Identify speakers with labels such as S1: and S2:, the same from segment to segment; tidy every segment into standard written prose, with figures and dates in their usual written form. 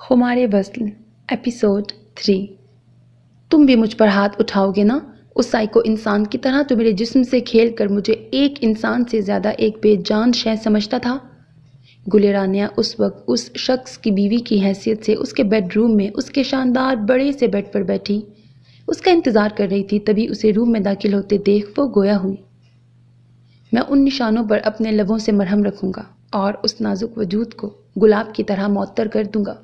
S1: خمار وصل ایپیسوڈ 3۔ تم بھی مجھ پر ہاتھ اٹھاؤ گے نا، اس سائیکو انسان کی طرح جو میرے جسم سے کھیل کر مجھے ایک انسان سے زیادہ ایک بے جان شے سمجھتا تھا۔ گل رانیہ اس وقت اس شخص کی بیوی کی حیثیت سے اس کے بیڈ روم میں اس کے شاندار بڑے سے بیڈ پر بیٹھی اس کا انتظار کر رہی تھی۔ تبھی اسے روم میں داخل ہوتے دیکھ وہ گویا ہوئی، میں ان نشانوں پر اپنے لبوں سے مرہم رکھوں گا اور اس نازک وجود کو گلاب کی طرح معطر کر دوں گا۔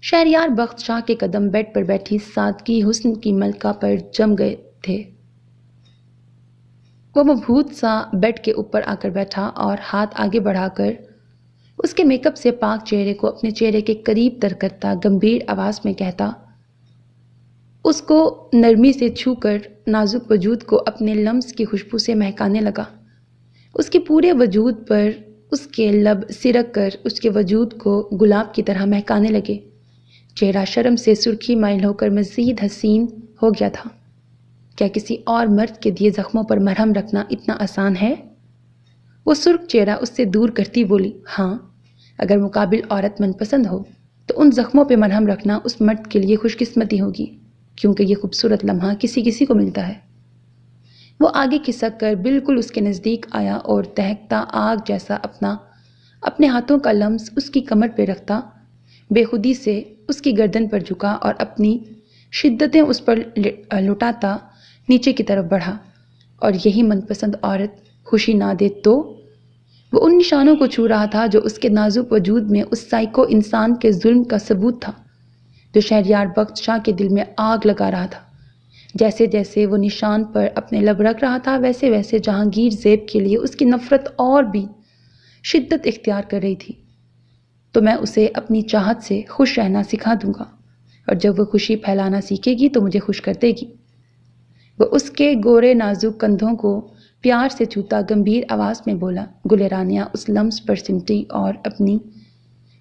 S1: شہریار بخت شاہ کے قدم بیڈ پر بیٹھی سادگی حسن کی ملکہ پر جم گئے تھے۔ وہ مبہوت سا بیڈ کے اوپر آ کر بیٹھا اور ہاتھ آگے بڑھا کر اس کے میک اپ سے پاک چہرے کو اپنے چہرے کے قریب تر کرتا گمبھیر آواز میں کہتا، اس کو نرمی سے چھو کر نازک وجود کو اپنے لمس کی خوشبو سے مہکانے لگا۔ اس کے پورے وجود پر اس کے لب سرک کر اس کے وجود کو گلاب کی طرح مہکانے لگے۔ چہرہ شرم سے سرخی مائل ہو کر مزید حسین ہو گیا تھا۔ کیا کسی اور مرد کے دیے زخموں پر مرہم رکھنا اتنا آسان ہے؟ وہ سرخ چہرہ اس سے دور کرتی بولی، ہاں، اگر مقابل عورت من پسند ہو تو ان زخموں پہ مرہم رکھنا اس مرد کے لیے خوش قسمتی ہوگی، کیونکہ یہ خوبصورت لمحہ کسی کسی کو ملتا ہے۔ وہ آگے کھسک کر بالکل اس کے نزدیک آیا اور دہکتا آگ جیسا اپنے ہاتھوں کا لمس اس کی کمر پہ رکھتا بے خودی سے اس کی گردن پر جھکا اور اپنی شدتیں اس پر لٹاتا نیچے کی طرف بڑھا۔ اور یہی من پسند عورت خوشی نہ دے تو؟ وہ ان نشانوں کو چھو رہا تھا جو اس کے نازک وجود میں اس سائیکو انسان کے ظلم کا ثبوت تھا، جو شہریار بخت شاہ کے دل میں آگ لگا رہا تھا۔ جیسے جیسے وہ نشان پر اپنے لب رکھ رہا تھا ویسے ویسے جہانگیر زیب کے لیے اس کی نفرت اور بھی شدت اختیار کر رہی تھی۔ تو میں اسے اپنی چاہت سے خوش رہنا سکھا دوں گا، اور جب وہ خوشی پھیلانا سیکھے گی تو مجھے خوش کر دے گی۔ وہ اس کے گورے نازک کندھوں کو پیار سے چھوتا گمبھیر آواز میں بولا۔ گل رانیہ اس لمس پر سمٹی اور اپنی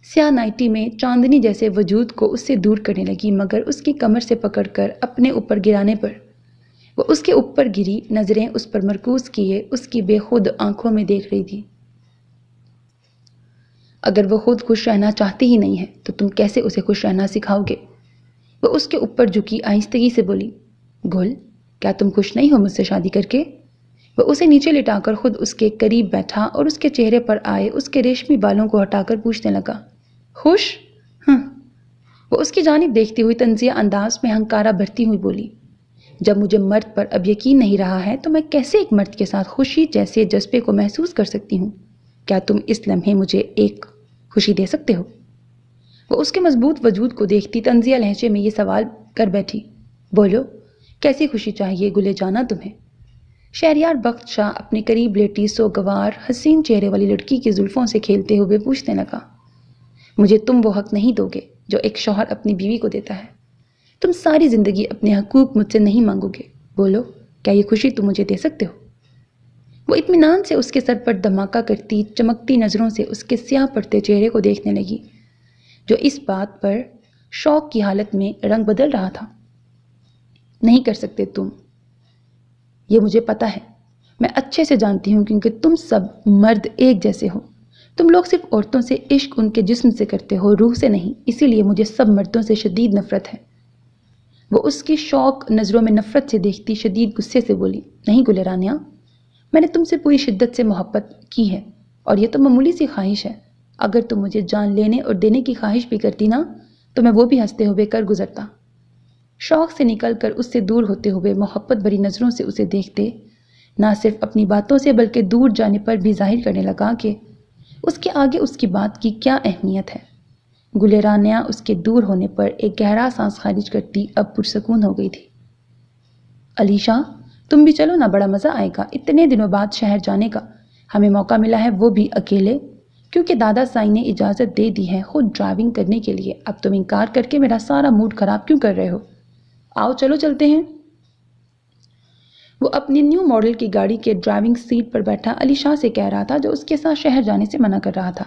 S1: سیاہ نائٹی میں چاندنی جیسے وجود کو اس سے دور کرنے لگی، مگر اس کی کمر سے پکڑ کر اپنے اوپر گرانے پر وہ اس کے اوپر گری، نظریں اس پر مرکوز کیے اس کی بے خود آنکھوں میں دیکھ رہی تھی۔ اگر وہ خود خوش رہنا چاہتی ہی نہیں ہے تو تم کیسے اسے خوش رہنا سکھاؤ گے؟ وہ اس کے اوپر جھکی آہستگی سے بولی، گل، کیا تم خوش نہیں ہو مجھ سے شادی کر کے؟ وہ اسے نیچے لٹا کر خود اس کے قریب بیٹھا اور اس کے چہرے پر آئے اس کے ریشمی بالوں کو ہٹا کر پوچھنے لگا، خوش؟ وہ اس کی جانب دیکھتی ہوئی طنزیہ انداز میں ہنکارا بھرتی ہوئی بولی، جب مجھے مرد پر اب یقین نہیں رہا ہے تو میں کیسے ایک مرد کے ساتھ خوشی جیسے جذبے کو محسوس کر سکتی ہوں؟ کیا تم اس لمحے مجھے ایک خوشی دے سکتے ہو؟ وہ اس کے مضبوط وجود کو دیکھتی طنزیہ لہجے میں یہ سوال کر بیٹھی، بولو، کیسی خوشی چاہیے گلے جانا تمہیں؟ شہریار بخت شاہ اپنے قریب لیٹی سوگوار حسین چہرے والی لڑکی کی زلفوں سے کھیلتے ہوئے پوچھنے لگا، مجھے تم وہ حق نہیں دو گے جو ایک شوہر اپنی بیوی کو دیتا ہے۔ تم ساری زندگی اپنے حقوق مجھ سے نہیں مانگو گے، بولو، کیا یہ خوشی تم مجھے دے سکتے ہو؟ وہ اطمینان سے اس کے سر پر دھماکہ کرتی چمکتی نظروں سے اس کے سیاہ پڑتے چہرے کو دیکھنے لگی، جو اس بات پر شوق کی حالت میں رنگ بدل رہا تھا۔ نہیں کر سکتے تم، یہ مجھے پتا ہے، میں اچھے سے جانتی ہوں، کیونکہ تم سب مرد ایک جیسے ہو۔ تم لوگ صرف عورتوں سے عشق ان کے جسم سے کرتے ہو، روح سے نہیں، اسی لیے مجھے سب مردوں سے شدید نفرت ہے۔ وہ اس کی شوق نظروں میں نفرت سے دیکھتی شدید غصے سے بولی، نہیں گل رانیہ، میں نے تم سے پوری شدت سے محبت کی ہے، اور یہ تو معمولی سی خواہش ہے۔ اگر تم مجھے جان لینے اور دینے کی خواہش بھی کرتی نا تو میں وہ بھی ہنستے ہوئے کر گزرتا۔ شوق سے نکل کر اس سے دور ہوتے ہوئے محبت بھری نظروں سے اسے دیکھتے نہ صرف اپنی باتوں سے بلکہ دور جانے پر بھی ظاہر کرنے لگا کہ اس کے آگے اس کی بات کی کیا اہمیت ہے۔ گل رانیہ اس کے دور ہونے پر ایک گہرا سانس خارج کرتی اب پرسکون ہو گئی تھی۔ علیشا، تم بھی چلو نا، بڑا مزہ آئے گا اتنے دنوں بعد شہر جانے کا، ہمیں موقع ملا ہے وہ بھی اکیلے، کیونکہ دادا سائی نے اجازت دے دی ہے خود ڈرائیونگ کرنے کے لیے۔ اب تم انکار کر کے میرا سارا موڈ خراب کیوں کر رہے ہو؟ آؤ چلو چلتے ہیں۔ وہ اپنی نیو ماڈل کی گاڑی کے ڈرائیونگ سیٹ پر بیٹھا علی شاہ سے کہہ رہا تھا، جو اس کے ساتھ شہر جانے سے منع کر رہا تھا،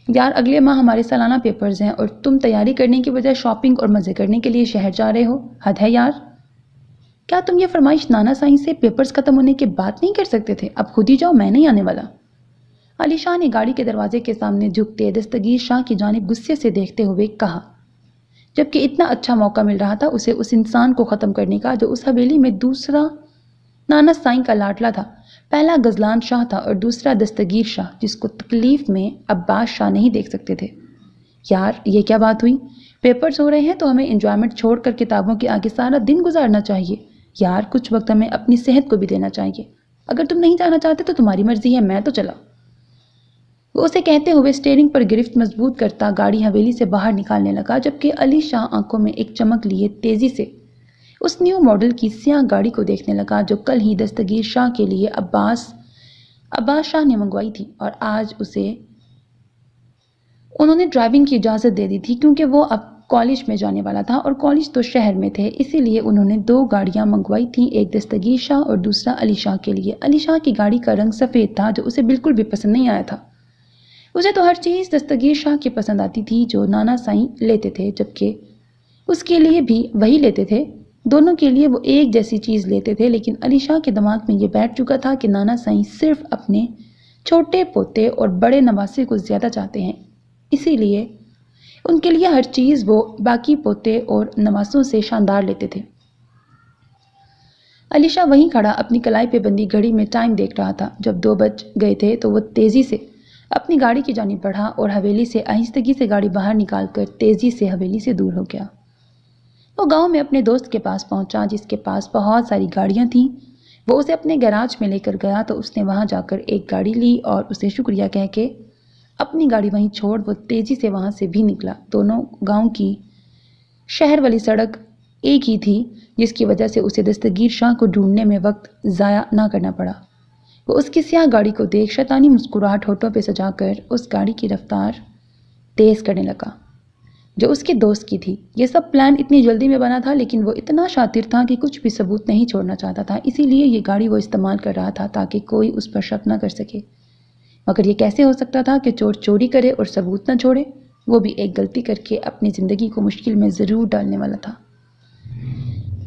S1: یار اگلے ماہ ہمارے سالانہ پیپرز ہیں اور تم تیاری کرنے کی بجائے شاپنگ اور مزے کرنے کے لیے شہر جا رہے ہو، حد ہے یار۔ کیا تم یہ فرمائش نانا سائیں سے پیپرز ختم ہونے کے بعد نہیں کر سکتے تھے؟ اب خود ہی جاؤ، میں نہیں آنے والا۔ علی شاہ نے گاڑی کے دروازے کے سامنے جھکتے دستگیر شاہ کی جانب غصے سے دیکھتے ہوئے کہا، جبکہ اتنا اچھا موقع مل رہا تھا اسے اس انسان کو ختم کرنے کا جو اس حویلی میں دوسرا نانا سائیں کا لاڈلا تھا۔ پہلا غزلان شاہ تھا اور دوسرا دستگیر شاہ، جس کو تکلیف میں عباس شاہ نہیں دیکھ سکتے تھے۔ یار یہ کیا بات ہوئی؟ پیپرز ہو رہے ہیں تو ہمیں انجوائمنٹ چھوڑ کر کتابوں کے آگے سارا دن گزارنا چاہیے۔ یار کچھ وقت ہمیں اپنی صحت کو بھی دینا چاہیے۔ اگر تم نہیں جانا چاہتے تو تمہاری مرضی ہے، میں تو چلا۔ وہ اسے کہتے ہوئے اسٹیئرنگ پر گرفت مضبوط کرتا گاڑی حویلی سے باہر نکالنے لگا، جبکہ علی شاہ آنکھوں میں ایک چمک لیے تیزی سے اس نیو ماڈل کی سیاہ گاڑی کو دیکھنے لگا جو کل ہی دستگیر شاہ کے لیے عباس شاہ نے منگوائی تھی، اور آج اسے انہوں نے ڈرائیونگ کی اجازت دے دی تھی کیونکہ وہ اب کالج میں جانے والا تھا اور کالج تو شہر میں تھے، اسی لیے انہوں نے 2 گاڑیاں منگوائی تھیں، ایک دستگیر شاہ اور دوسرا علی شاہ کے لیے۔ علی شاہ کی گاڑی کا رنگ سفید تھا جو اسے بالکل بھی پسند نہیں آیا تھا۔ اسے تو ہر چیز دستگیر شاہ کی پسند آتی تھی جو نانا سائیں لیتے تھے، جبکہ اس کے لیے بھی وہی لیتے تھے۔ دونوں کے لیے وہ ایک جیسی چیز لیتے تھے، لیکن علی شاہ کے دماغ میں یہ بیٹھ چکا تھا کہ نانا سائیں صرف اپنے چھوٹے پوتے اور بڑے نواسے کو زیادہ چاہتے ہیں، اسی لیے ان کے لیے ہر چیز وہ باقی پوتے اور نواسوں سے شاندار لیتے تھے۔ علی شاہ وہیں کھڑا اپنی کلائی پہ بندی گھڑی میں ٹائم دیکھ رہا تھا۔ جب 2 بج گئے تھے تو وہ تیزی سے اپنی گاڑی کی جانب بڑھا اور حویلی سے آہستگی سے گاڑی باہر نکال کر تیزی سے حویلی سے دور ہو گیا۔ وہ گاؤں میں اپنے دوست کے پاس پہنچا جس کے پاس بہت ساری گاڑیاں تھیں۔ وہ اسے اپنے گیراج میں لے کر گیا تو اس نے وہاں جا کر ایک گاڑی لی اور اسے شکریہ کہہ کے اپنی گاڑی وہیں چھوڑ وہ تیزی سے وہاں سے بھی نکلا۔ دونوں گاؤں کی شہر والی سڑک ایک ہی تھی، جس کی وجہ سے اسے دستگیر شاہ کو ڈھونڈنے میں وقت ضائع نہ کرنا پڑا۔ وہ اس کی سیاہ گاڑی کو دیکھ شیطانی مسکراہٹ ہونٹوں پہ سجا کر اس گاڑی کی رفتار تیز کرنے لگا جو اس کے دوست کی تھی۔ یہ سب پلان اتنی جلدی میں بنا تھا، لیکن وہ اتنا شاطر تھا کہ کچھ بھی ثبوت نہیں چھوڑنا چاہتا تھا، اسی لیے یہ گاڑی وہ استعمال کر رہا تھا تاکہ کوئی اس پر شک نہ کر سکے۔ مگر یہ کیسے ہو سکتا تھا کہ چور چوری کرے اور ثبوت نہ چھوڑے؟ وہ بھی ایک غلطی کر کے اپنی زندگی کو مشکل میں ضرور ڈالنے والا تھا۔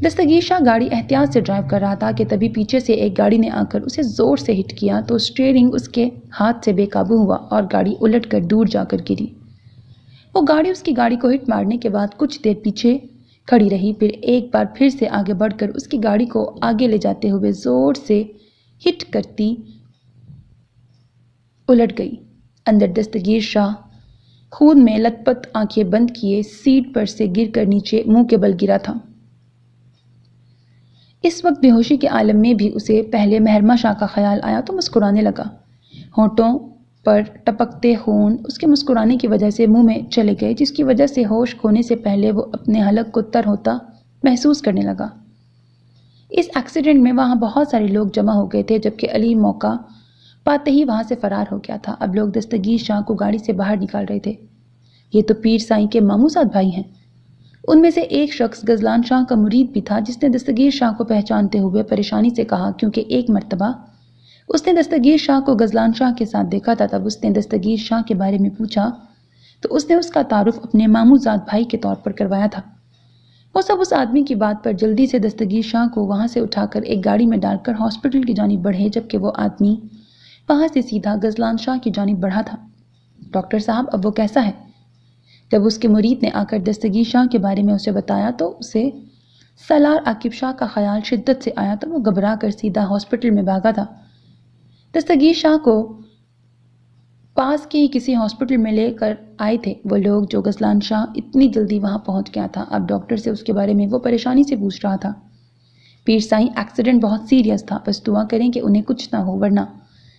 S1: دستگیر شاہ گاڑی احتیاط سے ڈرائیو کر رہا تھا کہ تبھی پیچھے سے ایک گاڑی نے آ کر اسے زور سے ہٹ کیا تو اسٹیئرنگ اس کے ہاتھ سے بے قابو ہوا اور گاڑی الٹ کر دور جا کر گری۔ وہ گاڑی اس کی گاڑی کو ہٹ مارنے کے بعد کچھ دیر پیچھے کھڑی رہی، پھر ایک بار پھر سے آگے بڑھ کر اس کی گاڑی کو آگے لے جاتے ہوئے زور سے ہٹ کرتی الٹ گئی۔ اندر دستگیر شاہ خون میں لت پت آنکھیں بند کیے سیٹ پر سے گر کر نیچے منہ کے بل گرا تھا۔ اس وقت بے ہوشی کے عالم میں بھی اسے پہلے مہرما شاہ کا خیال آیا تو مسکرانے لگا۔ ہونٹوں پر ٹپکتے خون اس کے مسکرانے کی وجہ سے منہ میں چلے گئے، جس کی وجہ سے ہوش کھونے سے پہلے وہ اپنے حلق کو تر ہوتا محسوس کرنے لگا۔ اس ایکسیڈنٹ میں وہاں بہت سارے لوگ جمع ہو گئے تھے، جبکہ علی موقع پاتے ہی وہاں سے فرار ہو گیا تھا۔ اب لوگ دستگیر شاہ کو گاڑی سے باہر نکال رہے تھے۔ یہ تو پیر سائیں کے ماموں زاد بھائی ہیں۔ ان میں سے ایک شخص غزلان شاہ کا مرید بھی تھا جس نے دستگیر شاہ کو پہچانتے ہوئے پریشانی سے کہا، کیونکہ ایک مرتبہ اس نے دستگیر شاہ کو غزلان شاہ کے ساتھ دیکھا تھا۔ تب اس نے دستگیر شاہ کے بارے میں پوچھا تو اس نے اس کا تعارف اپنے ماموں زاد بھائی کے طور پر کروایا تھا۔ وہ سب اس آدمی کی بات پر جلدی سے دستگیر شاہ کو وہاں سے اٹھا کر ایک گاڑی میں ڈال کر ہاسپٹل کی جانب بڑھے، جبکہ وہ آدمی وہاں سے سیدھا غزلان شاہ کی جانب بڑھا تھا۔ ڈاکٹر صاحب اب وہ کیسا ہے؟ جب اس کے مرید نے آ کر دستگیر شاہ کے بارے میں اسے بتایا تو اسے سالار عاقب شاہ کا خیال شدت سے آیا تو وہ گھبرا کر سیدھا ہاسپٹل میں بھاگا تھا۔ دستگیر شاہ کو پاس کے ہی کسی ہاسپٹل میں لے کر آئے تھے وہ لوگ جو غزلان شاہ اتنی جلدی وہاں پہنچ گیا تھا۔ اب ڈاکٹر سے اس کے بارے میں وہ پریشانی سے پوچھ رہا تھا۔ پیر سائیں ایکسیڈنٹ بہت سیریس تھا، بس دعا کریں کہ انہیں کچھ نہ ہو، ورنہ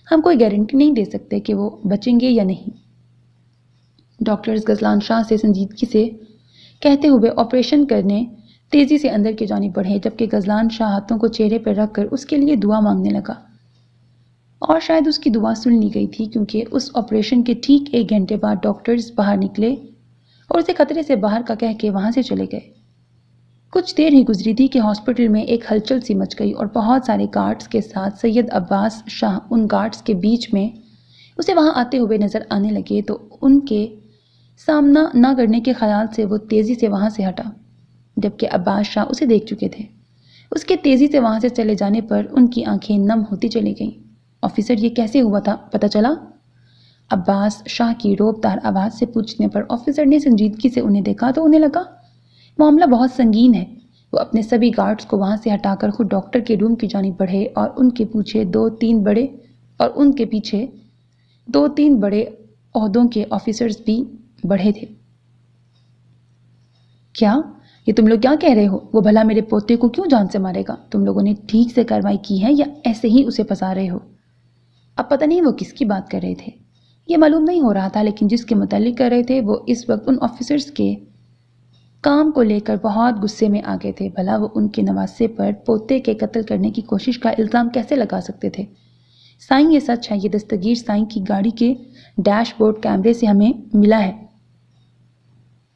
S1: ہم کوئی گارنٹی نہیں دے سکتے کہ وہ بچیں گے یا نہیں۔ ڈاکٹرز غزلان شاہ سے سنجیدگی سے کہتے ہوئے آپریشن کرنے تیزی سے اندر کی جانب بڑھے، جبکہ غزلان شاہ ہاتھوں کو چہرے پر رکھ کر اس کے لیے دعا مانگنے لگا، اور شاید اس کی دعا سن لی گئی تھی کیونکہ اس آپریشن کے ٹھیک 1 گھنٹے بعد ڈاکٹرز باہر نکلے اور اسے خطرے سے باہر کا کہہ کے وہاں سے چلے گئے۔ کچھ دیر ہی گزری تھی کہ ہاسپٹل میں ایک ہلچل سی مچ گئی اور بہت سارے گارڈز کے ساتھ سید عباس شاہ ان گارڈز کے بیچ میں اسے وہاں آتے ہوئے نظر آنے لگے تو ان کے سامنا نہ کرنے کے خیال سے وہ تیزی سے وہاں سے ہٹا، جبکہ عباس شاہ اسے دیکھ چکے تھے۔ اس کے تیزی سے وہاں سے چلے جانے پر ان کی آنکھیں نم ہوتی چلی گئیں۔ آفیسر یہ کیسے ہوا تھا پتہ چلا؟ عباس شاہ کی روبدار آواز سے پوچھنے پر آفیسر نے سنجیدگی سے انہیں دیکھا تو انہیں لگا معاملہ بہت سنگین ہے۔ وہ اپنے سبھی گارڈز کو وہاں سے ہٹا کر خود ڈاکٹر کے روم کی جانب بڑھے اور ان کے پیچھے دو تین بڑے عہدوں کے آفیسرز بھی بڑھے تھے۔ کیا یہ تم لوگ کیا کہہ رہے ہو؟ وہ بھلا میرے پوتے کو کیوں جان سے مارے گا؟ تم لوگوں نے ٹھیک سے کارروائی کی ہے یا ایسے ہی اسے پھنسا رہے ہو؟ اب پتہ نہیں وہ کس کی بات کر رہے تھے، یہ معلوم نہیں ہو رہا تھا، لیکن جس کے متعلق کر رہے تھے وہ اس وقت ان آفیسرز کے کام کو لے کر بہت غصے میں آ گئے تھے۔ بھلا وہ ان کے نواسے پر پوتے کے قتل کرنے کی کوشش کا الزام کیسے لگا سکتے تھے؟ سائیں یہ سچ ہے، یہ دستگیر سائیں کی گاڑی کے ڈیش بورڈ کیمرے سے ہمیں ملا ہے۔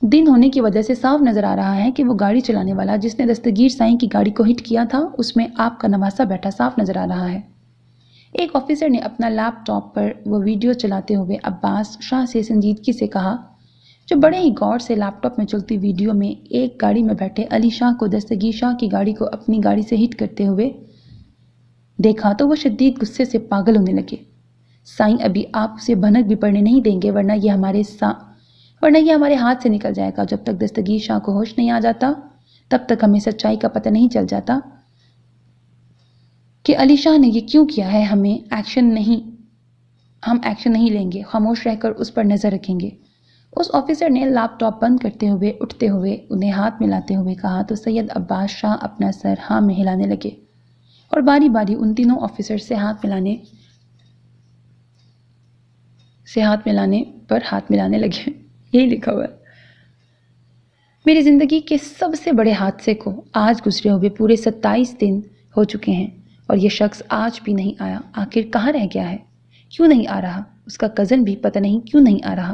S1: دن ہونے کی وجہ سے صاف نظر آ رہا ہے کہ وہ گاڑی چلانے والا جس نے دستگیر سائیں کی گاڑی کو ہٹ کیا تھا اس میں آپ کا نواسا بیٹھا صاف نظر آ رہا ہے۔ ایک آفیسر نے اپنا لیپ ٹاپ پر وہ ویڈیو چلاتے ہوئے عباس شاہ سے سنجیدگی سے کہا، جو بڑے ہی غور سے لیپ ٹاپ میں چلتی ویڈیو میں ایک گاڑی میں بیٹھے علی شاہ کو دستگیر شاہ کی گاڑی کو اپنی گاڑی سے ہٹ کرتے ہوئے دیکھا تو وہ شدید غصے سے پاگل ہونے لگے۔ سائیں ابھی آپ اسے بھنک بھی پڑنے نہیں دیں گے ورنہ یہ ہمارے ہاتھ سے نکل جائے گا۔ جب تک دستگیر شاہ کو ہوش نہیں آ جاتا تب تک ہمیں سچائی کا پتہ نہیں چل جاتا کہ علی شاہ نے یہ کیوں کیا ہے۔ ہم ایکشن نہیں لیں گے، خاموش رہ کر اس پر نظر رکھیں گے۔ اس آفیسر نے لیپ ٹاپ بند کرتے ہوئے اٹھتے ہوئے انہیں ہاتھ ملاتے ہوئے کہا تو سید عباس شاہ اپنا سر ہاں میں ہلانے لگے اور باری باری ان تینوں آفیسر سے ہاتھ ملانے لگے۔ یہی لکھا ہوا ہے۔ میری زندگی کے سب سے بڑے حادثے کو آج گزرے ہوئے پورے 27 دن ہو چکے ہیں اور یہ شخص آج بھی نہیں آیا۔ آخر کہاں رہ گیا ہے؟ کیوں نہیں آ رہا؟ اس کا کزن بھی پتہ نہیں کیوں نہیں آ رہا۔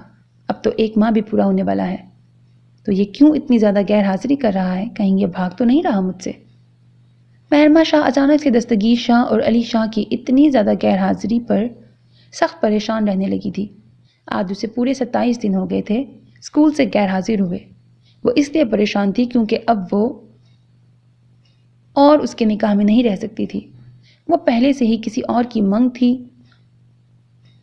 S1: اب تو 1 ماہ بھی پورا ہونے والا ہے تو یہ کیوں اتنی زیادہ غیر حاضری کر رہا ہے؟ کہیں یہ بھاگ تو نہیں رہا مجھ سے؟ مہرمہ شاہ اچانک سے دستگیر شاہ اور علی شاہ کی اتنی زیادہ غیر حاضری پر سخت پریشان رہنے لگی تھی۔ آج اسے پورے 27 دن ہو گئے تھے اسکول سے غیر حاضر ہوئے۔ وہ اس لیے پریشان تھی کیونکہ اب وہ اور اس کے نکاح میں نہیں رہ سکتی تھی۔ وہ پہلے سے ہی کسی اور کی منگ تھی۔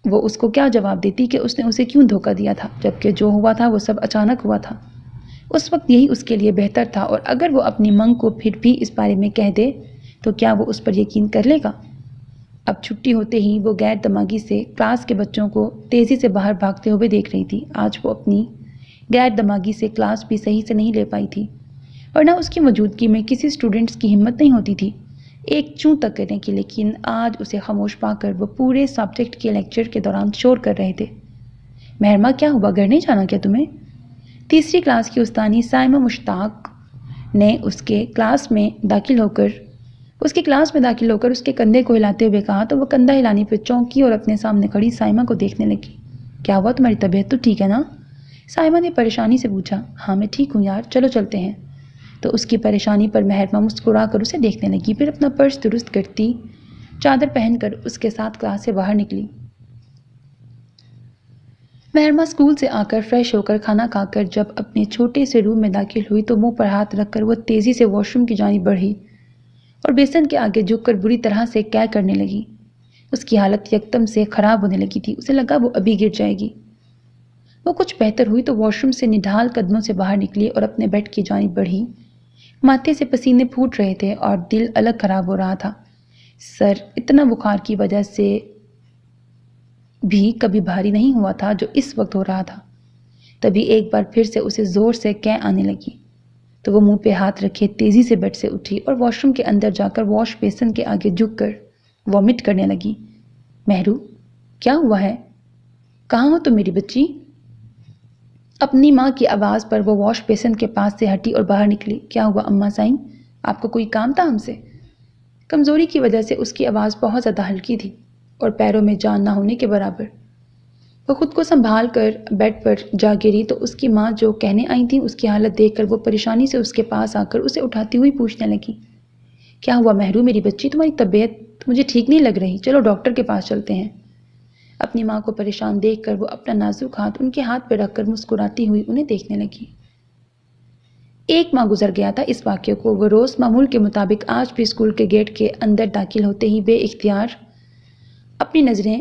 S1: وہ اس کو کیا جواب دیتی کہ اس نے اسے کیوں دھوکہ دیا تھا، جبکہ جو ہوا تھا وہ سب اچانک ہوا تھا۔ اس وقت یہی اس کے لیے بہتر تھا، اور اگر وہ اپنی منگ کو پھر بھی اس بارے میں کہہ دے تو کیا وہ اس پر یقین کر لے گا؟ اب چھٹی ہوتے ہی وہ غیر دماغی سے کلاس کے بچوں کو تیزی سے باہر بھاگتے ہوئے دیکھ رہی تھی۔ آج وہ اپنی غیر دماغی سے کلاس بھی صحیح سے نہیں لے پائی تھی، ورنہ اس کی موجودگی میں کسی اسٹوڈنٹس کی ہمت نہیں ہوتی تھی ایک چوں تک کرنے کی، لیکن آج اسے خاموش پا کر وہ پورے سبجیکٹ کے لیکچر کے دوران شور کر رہے تھے۔ مہرمہ کیا ہوا؟ گھر نہیں جانا کیا تمہیں؟ تیسری کلاس کی استانی سائمہ مشتاق نے اس کے کلاس میں داخل ہو کر اس کے کندھے کو ہلاتے ہوئے کہا تو وہ کندھا ہلانے پہ چونکی اور اپنے سامنے کھڑی سائمہ کو دیکھنے لگی۔ کیا ہوا؟ تمہاری طبیعت تو ٹھیک ہے نا؟ سائمہ نے پریشانی سے پوچھا۔ ہاں میں ٹھیک ہوں یار، چلو چلتے ہیں۔ تو اس کی پریشانی پر مہرمہ مسکرا کر اسے دیکھنے لگی، پھر اپنا پرس درست کرتی چادر پہن کر اس کے ساتھ کلاس سے باہر نکلی۔ مہرمہ اسکول سے آ کر فریش ہو کر کھانا کھا کر جب اپنے چھوٹے سے روم میں داخل ہوئی تو منہ پر ہاتھ رکھ کر وہ تیزی سے واش روم کی جانب بڑھی اور بیسن کے آگے جھک کر بری طرح سے کیا کرنے لگی۔ اس کی حالت یکدم سے خراب ہونے لگی تھی، اسے لگا وہ ابھی گر جائے گی۔ وہ کچھ بہتر ہوئی تو واش روم سے نڈھال قدموں سے باہر نکلی اور اپنے بیڈ کی جانب بڑھی۔ ماتھے سے پسینے پھوٹ رہے تھے اور دل الگ خراب ہو رہا تھا۔ سر اتنا بخار کی وجہ سے بھی کبھی بھاری نہیں ہوا تھا جو اس وقت ہو رہا تھا۔ تبھی ایک بار پھر سے اسے زور سے کیں آنے لگی تو وہ منہ پہ ہاتھ رکھے تیزی سے بیڈ سے اٹھی اور واش روم کے اندر جا کر واش بیسن کے آگے جھک کر وامٹ کرنے لگی۔ مہرو کیا ہوا ہے؟ کہاں ہو تم میری بچی؟ اپنی ماں کی آواز پر وہ واش بیسن کے پاس سے ہٹی اور باہر نکلی۔ کیا ہوا اماں سائیں؟ آپ کو کوئی کام تھا ہم سے؟ کمزوری کی وجہ سے اس کی آواز بہت زیادہ ہلکی تھی اور پیروں میں جان نہ ہونے کے برابر۔ وہ خود کو سنبھال کر بیڈ پر جا گری تو اس کی ماں جو کہنے آئی تھی اس کی حالت دیکھ کر وہ پریشانی سے اس کے پاس آ کر اسے اٹھاتی ہوئی پوچھنے لگی۔ کیا ہوا مہرو میری بچی؟ تمہاری طبیعت مجھے ٹھیک نہیں لگ رہی، چلو ڈاکٹر کے پاس چلتے ہیں۔ اپنی ماں کو پریشان دیکھ کر وہ اپنا نازک ہاتھ ان کے ہاتھ پہ رکھ کر مسکراتی ہوئی انہیں دیکھنے لگی۔ 1 ماہ گزر گیا تھا اس واقعے کو۔ وہ روز معمول کے مطابق آج بھی اسکول کے گیٹ کے اندر داخل ہوتے ہی بے اختیار اپنی نظریں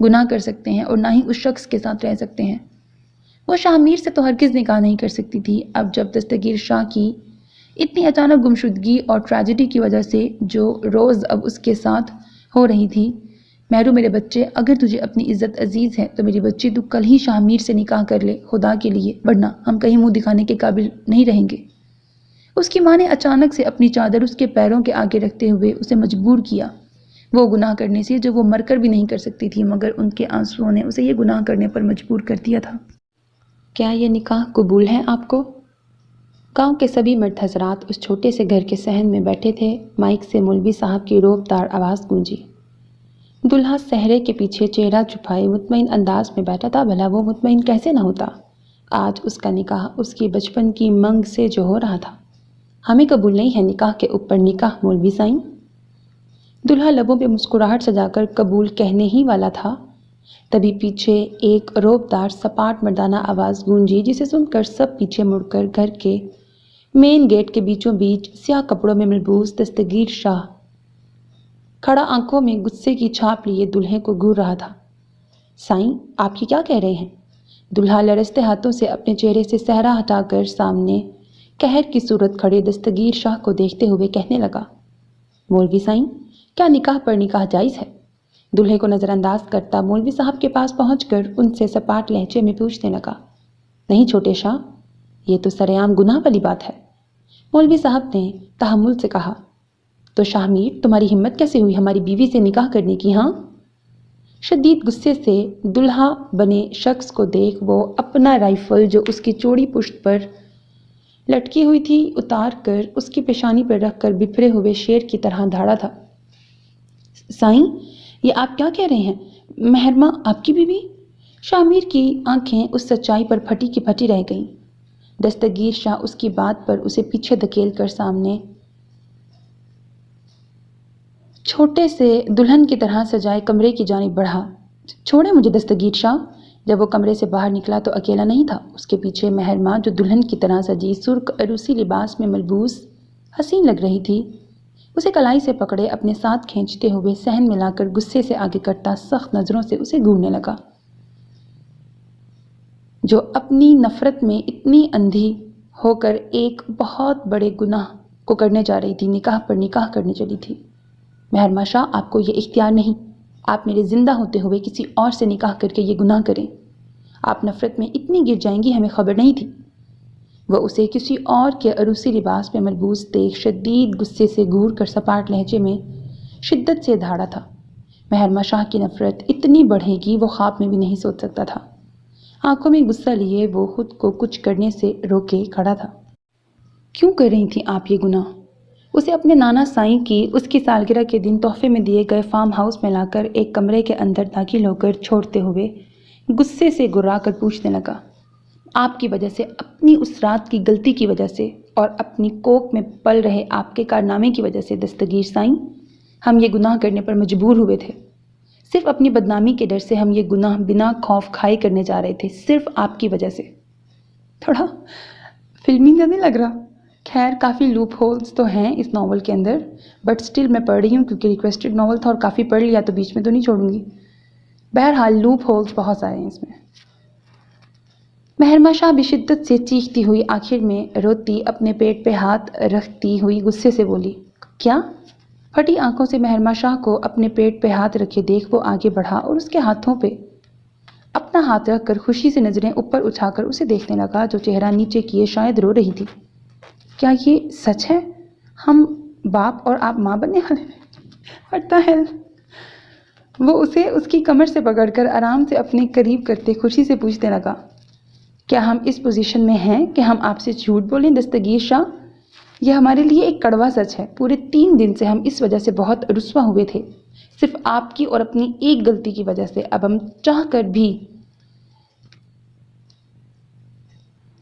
S1: گناہ کر سکتے ہیں اور نہ ہی اس شخص کے ساتھ رہ سکتے ہیں۔ وہ شاہ میر سے تو ہرگز نکاح نہیں کر سکتی تھی۔ اب جب دستگیر شاہ کی اتنی اچانک گمشدگی اور ٹریجڈی کی وجہ سے جو روز اب اس کے ساتھ ہو رہی تھی، مہرو میرے بچے، اگر تجھے اپنی عزت عزیز ہے تو میری بچی تو کل ہی شاہ میر سے نکاح کر لے خدا کے لیے، ورنہ ہم کہیں منہ دکھانے کے قابل نہیں رہیں گے۔ اس کی ماں نے اچانک سے اپنی چادر اس کے پیروں کے آگے رکھتے ہوئے اسے مجبور کیا وہ گناہ کرنے سے جو وہ مر کر بھی نہیں کر سکتی تھی، مگر ان کے آنسوؤں نے اسے یہ گناہ کرنے پر مجبور کر دیا تھا۔ کیا یہ نکاح قبول ہے آپ کو؟ گاؤں کے سبھی مرد حضرات اس چھوٹے سے گھر کے صحن میں بیٹھے تھے۔ مائک سے مولوی صاحب کی روب دار آواز گونجی۔ دلہا صحرے کے پیچھے چہرہ چھپائے مطمئن انداز میں بیٹھا تھا۔ بھلا وہ مطمئن کیسے نہ ہوتا؟ آج اس کا نکاح اس کی بچپن کی منگ سے جو ہو رہا تھا۔ ہمیں قبول نہیں ہے نکاح کے اوپر نکاح مولوی سائیں۔ دلہا لبوں پہ مسکراہٹ سجا کر قبول کہنے ہی والا تھا، تبھی پیچھے ایک روب دار سپاٹ مردانہ آواز گونجی، جسے سن کر سب پیچھے مڑ کر گھر کے مین گیٹ کے بیچوں بیچ سیاہ کپڑوں میں ملبوس دستگیر شاہ کھڑا آنکھوں میں غصے کی چھاپ لیے دلہے کو گھور رہا تھا۔ سائیں، آپ یہ کیا کہہ رہے ہیں؟ دلہا لرزتے ہاتھوں سے اپنے چہرے سے صحرا ہٹا کر سامنے قہر کی صورت کھڑے دستگیر شاہ کو دیکھتے ہوئے کہنے لگا، مولوی سائیں، کیا نکاح پر نکاح جائز ہے؟ دلہے کو نظر انداز کرتا مولوی صاحب کے پاس پہنچ کر ان سے سپاٹ لہجے میں پوچھنے لگا، نہیں چھوٹے شاہ، یہ تو سرعام گناہ والی بات ہے۔ مولوی صاحب نے تحمل سے کہا، تو شاہ میر، تمہاری ہمت کیسے ہوئی ہماری بیوی سے نکاح کرنے کی؟ ہاں؟ شدید غصے سے دلہا بنے شخص کو دیکھ وہ اپنا رائفل جو اس کی چوڑی پشت پر لٹکی ہوئی تھی اتار کر اس کی پیشانی پر رکھ کر بپھرے ہوئے شیر کی طرح دھاڑا تھا۔ سائیں، یہ آپ کیا کہہ رہے ہیں؟ مہرمہ آپ کی بیوی؟ شاہ میر کی آنکھیں اس سچائی پر پھٹی کی پھٹی رہ گئیں۔ دستگیر شاہ اس کی بات پر اسے پیچھے دھکیل کر سامنے چھوٹے سے دلہن کی طرح سجائے کمرے کی جانب بڑھا۔ چھوڑے مجھے دستگیر شاہ۔ جب وہ کمرے سے باہر نکلا تو اکیلا نہیں تھا، اس کے پیچھے مہرمہ جو دلہن کی طرح سجی سرخ عروسی لباس میں ملبوس حسین لگ رہی تھی، اسے کلائی سے پکڑے اپنے ساتھ کھینچتے ہوئے صحن میں لا کر غصے سے آگے کرتا سخت نظروں سے اسے گھورنے لگا۔ جو اپنی نفرت میں اتنی اندھی ہو کر ایک بہت بڑے گناہ کو کرنے جا رہی تھی، نکاح پر نکاح کرنے چلی تھی۔ مہرمہ شاہ، آپ کو یہ اختیار نہیں، آپ میرے زندہ ہوتے ہوئے کسی اور سے نکاح کر کے یہ گناہ کریں۔ آپ نفرت میں اتنی گر جائیں گی، ہمیں خبر نہیں تھی۔ وہ اسے کسی اور کے عروسی لباس میں ملبوس دیکھ شدید غصے سے گھور کر سپاٹ لہجے میں شدت سے دھاڑا تھا۔ مہرمہ شاہ کی نفرت اتنی بڑھے گی وہ خواب میں بھی نہیں سوچ سکتا تھا۔ آنکھوں میں غصہ لیے وہ خود کو کچھ کرنے سے روکے کھڑا تھا۔ کیوں کر رہی تھیں آپ یہ گناہ؟ اسے اپنے نانا سائیں کی اس کی سالگرہ کے دن تحفے میں دیے گئے فارم ہاؤس میں لا کر ایک کمرے کے اندر داخل ہو کر چھوڑتے ہوئے غصے سے گرا کر پوچھنے لگا، آپ کی وجہ سے، اپنی اس رات کی غلطی کی وجہ سے اور اپنی کوکھ میں پل رہے آپ کے کارنامے کی وجہ سے دستگیر سائیں، ہم یہ گناہ کرنے پر مجبور ہوئے تھے۔ صرف اپنی بدنامی کے ڈر سے ہم یہ گناہ بنا خوف کھائے کرنے جا رہے تھے، صرف آپ کی وجہ سے۔ تھوڑا فلمی تو نہیں لگ رہا؟ خیر، کافی لوپ ہولز تو ہیں اس ناول کے اندر، بٹ سٹل میں پڑھ رہی ہوں کیونکہ ریکویسٹڈ ناول تھا اور کافی پڑھ لیا تو بیچ میں تو نہیں چھوڑوں گی۔ بہرحال لوپ ہولز بہت سارے ہیں اس میں۔ مہرمہ شاہ بشدت سے چیختی ہوئی، آخر میں روتی، اپنے پیٹ پہ ہاتھ رکھتی ہوئی غصے سے بولی، کیا؟ پھٹی آنکھوں سے مہرمہ شاہ کو اپنے پیٹ پہ ہاتھ رکھے دیکھ وہ آگے بڑھا اور اس کے ہاتھوں پہ اپنا ہاتھ رکھ کر خوشی سے نظریں اوپر اٹھا کر اسے دیکھنے لگا جو چہرہ نیچے کیے شاید رو رہی تھی۔ کیا یہ سچ ہے؟ ہم باپ اور آپ ماں بننے والے ہیں؟ What the hell؟ وہ اسے اس کی کمر سے پکڑ کر آرام سے اپنے قریب کرتے خوشی سے پوچھنے لگا، کیا ہم اس پوزیشن میں ہیں کہ ہم آپ سے جھوٹ بولیں دستگیر شاہ؟ یہ ہمارے لیے ایک کڑوا سچ ہے۔ پورے 3 دن سے ہم اس وجہ سے بہت رسوا ہوئے تھے، صرف آپ کی اور اپنی ایک غلطی کی وجہ سے۔ اب ہم چاہ کر بھی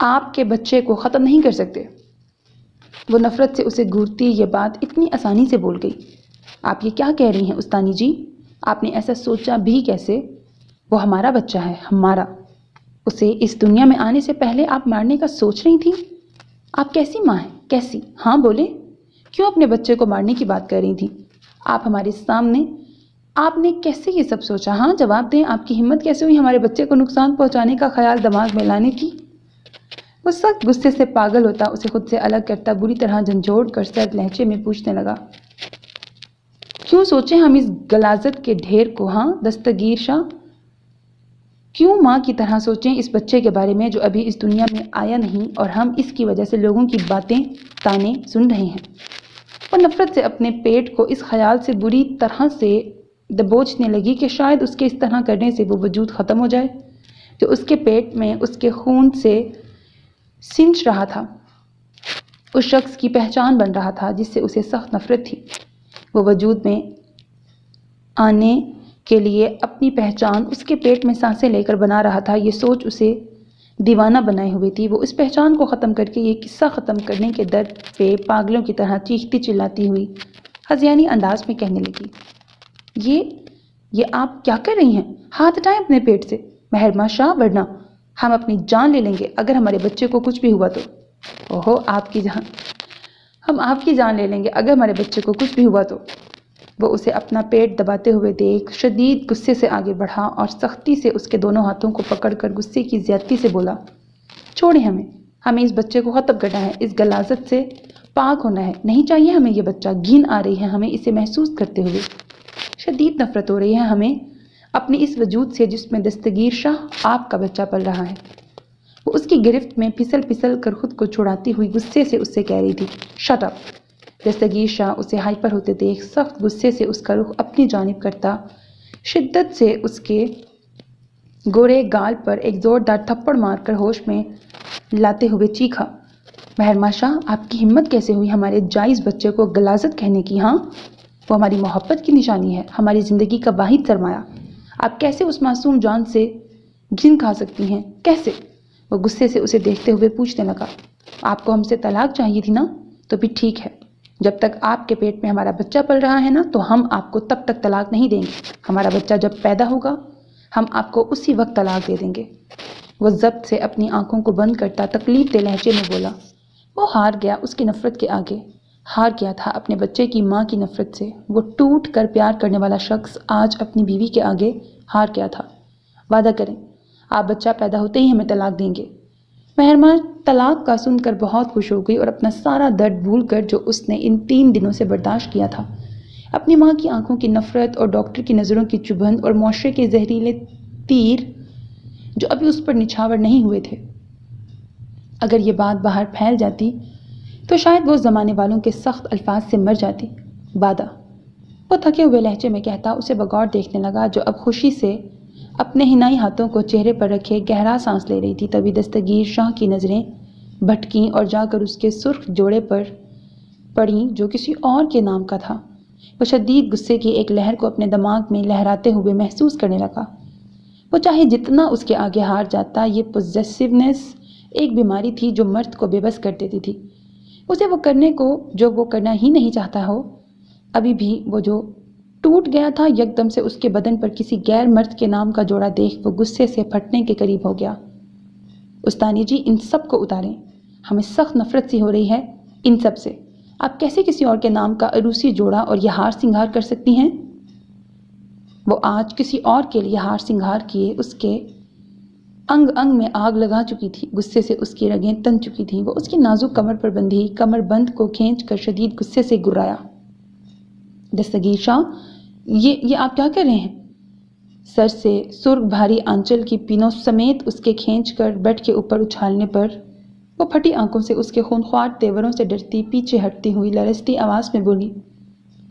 S1: آپ کے بچے کو ختم نہیں کر سکتے۔ وہ نفرت سے اسے گھورتی یہ بات اتنی آسانی سے بول گئی۔ آپ یہ کیا کہہ رہی ہیں استانی جی؟ آپ نے ایسا سوچا بھی کیسے؟ وہ ہمارا بچہ ہے، ہمارا۔ اسے اس دنیا میں آنے سے پہلے آپ مارنے کا سوچ رہی تھیں؟ آپ کیسی ماں ہیں؟ کیسی؟ ہاں بولے، کیوں اپنے بچے کو مارنے کی بات کر رہی تھیں؟ آپ ہمارے سامنے آپ نے کیسے یہ سب سوچا؟ ہاں جواب دیں، آپ کی ہمت کیسے ہوئی ہمارے بچے کو نقصان پہنچانے کا خیال دماغ میں لانے کی؟ وہ سخت غصے سے پاگل ہوتا، اسے خود سے الگ کرتا، بری طرح جھنجھوڑ کر سرد لہجے میں پوچھنے لگا، کیوں سوچیں ہم اس غلاظت کے ڈھیر کو؟ ہاں دستگیر شاہ، کیوں ماں کی طرح سوچیں اس بچے کے بارے میں جو ابھی اس دنیا میں آیا نہیں اور ہم اس کی وجہ سے لوگوں کی باتیں تانے سن رہے ہیں؟ وہ نفرت سے اپنے پیٹ کو اس خیال سے بری طرح سے دبوچنے لگی کہ شاید اس کے اس طرح کرنے سے وہ وجود ختم ہو جائے جو اس کے پیٹ میں اس کے خون سے سینچ رہا تھا، اس شخص کی پہچان بن رہا تھا جس سے اسے سخت نفرت تھی۔ وہ وجود میں آنے کے لیے اپنی پہچان اس کے پیٹ میں سانسیں لے کر بنا رہا تھا۔ یہ سوچ اسے دیوانہ بنائے ہوئی تھی۔ وہ اس پہچان کو ختم کر کے یہ قصہ ختم کرنے کے درد پہ پاگلوں کی طرح چیختی چلاتی ہوئی ہذیانی انداز میں کہنے لگی، یہ آپ کیا کر رہی ہیں؟ ہاتھ ہٹائیں اپنے پیٹ سے محرمہ شاہ، ورنہ ہم اپنی جان لے لیں گے اگر ہمارے بچے کو کچھ بھی ہوا تو۔ اوہو، ہم آپ کی جان لے لیں گے اگر ہمارے بچے کو کچھ بھی ہوا تو۔ وہ اسے اپنا پیٹ دباتے ہوئے دیکھ شدید غصے سے آگے بڑھا اور سختی سے اس کے دونوں ہاتھوں کو پکڑ کر غصے کی زیادتی سے بولا، چھوڑیں ہمیں اس بچے کو ختم کرنا ہے، اس غلاظت سے پاک ہونا ہے، نہیں چاہیے ہمیں یہ بچہ، گھن آ رہی ہے ہمیں اسے محسوس کرتے ہوئے، شدید نفرت ہو رہی ہے ہمیں اپنے اس وجود سے جس میں دستگیر شاہ آپ کا بچہ پل رہا ہے۔ وہ اس کی گرفت میں پھسل کر خود کو چھڑاتی ہوئی غصے سے اس سے کہہ رہی تھی، شٹ اپ۔ دستگیر شاہ اسے ہائپر ہوتے دیکھ سخت غصے سے اس کا رخ اپنی جانب کرتا شدت سے اس کے گورے گال پر ایک زوردار تھپڑ مار کر ہوش میں لاتے ہوئے چیخا، محرمہ شاہ، آپ کی ہمت کیسے ہوئی ہمارے جائز بچے کو غلاظت کہنے کی؟ ہاں وہ ہماری محبت کی نشانی ہے، ہماری زندگی کا واحد سرمایہ، آپ کیسے اس معصوم جان سے گھن کھا سکتی ہیں؟ کیسے؟ وہ غصے سے اسے دیکھتے ہوئے پوچھنے لگا، آپ کو ہم سے طلاق چاہیے تھی نا؟ تو بھی ٹھیک ہے، جب تک آپ کے پیٹ میں ہمارا بچہ پل رہا ہے نا تو ہم آپ کو تب تک طلاق نہیں دیں گے، ہمارا بچہ جب پیدا ہوگا ہم آپ کو اسی وقت طلاق دے دیں گے۔ وہ ضبط سے اپنی آنکھوں کو بند کرتا تکلیف دہ لہجے میں بولا۔ وہ ہار گیا اس کی نفرت کے آگے، ہار گیا تھا اپنے بچے کی ماں کی نفرت سے۔ وہ ٹوٹ کر پیار کرنے والا شخص آج اپنی بیوی کے آگے ہار گیا تھا۔ وعدہ کریں آپ بچہ پیدا ہوتے ہی ہمیں طلاق دیں گے۔ محرمہ طلاق کا سن کر بہت خوش ہو گئی اور اپنا سارا درد بھول کر جو اس نے ان 3 دنوں سے برداشت کیا تھا، اپنی ماں کی آنکھوں کی نفرت اور ڈاکٹر کی نظروں کی چبھن اور معاشرے کے زہریلے تیر جو ابھی اس پر نچھاور نہیں ہوئے تھے، اگر یہ بات باہر پھیل جاتی تو شاید وہ زمانے والوں کے سخت الفاظ سے مر جاتی۔ وعدہ، وہ تھکے ہوئے لہجے میں کہتا اسے بغور دیکھنے لگا جو اب خوشی سے اپنے ہنائی ہاتھوں کو چہرے پر رکھے گہرا سانس لے رہی تھی۔ تبھی دستگیر شاہ کی نظریں بھٹکیں اور جا کر اس کے سرخ جوڑے پر پڑیں جو کسی اور کے نام کا تھا۔ وہ شدید غصے کی ایک لہر کو اپنے دماغ میں لہراتے ہوئے محسوس کرنے لگا۔ وہ چاہے جتنا اس کے آگے ہار جاتا، یہ پوزیسیونیس ایک بیماری تھی جو مرد کو بے بس کر دیتی تھی، اسے وہ کرنے کو جو وہ کرنا ہی نہیں چاہتا ہو۔ ابھی بھی وہ جو ٹوٹ گیا تھا، یکدم سے اس کے بدن پر کسی غیر مرد کے نام کا جوڑا دیکھ وہ غصے سے پھٹنے کے قریب ہو گیا۔ استانی جی، ان سب کو اتاریں، ہمیں سخت نفرت سی ہو رہی ہے ان سب سے۔ آپ کیسے کسی اور کے نام کا عروسی جوڑا اور یہ ہار سنگھار کر سکتی ہیں؟ وہ آج کسی اور کے لیے ہار سنگھار کیے اس کے انگ انگ میں آگ لگا چکی تھی۔ غصے سے اس کی رگیں تن چکی تھیں۔ وہ اس کی نازک کمر پر بندھی کمر بند کو کھینچ کر شدید غصے سے گرایا، دستگیر شاہ، یہ آپ کیا کر رہے ہیں؟ سر سے سرخ بھاری آنچل کی پینوں سمیت اس کے کھینچ کر بیڈ کے اوپر اچھالنے پر وہ پھٹی آنکھوں سے اس کے خونخوار تیوروں سے ڈرتی پیچھے ہٹتی ہوئی لرزتی آواز میں بولی،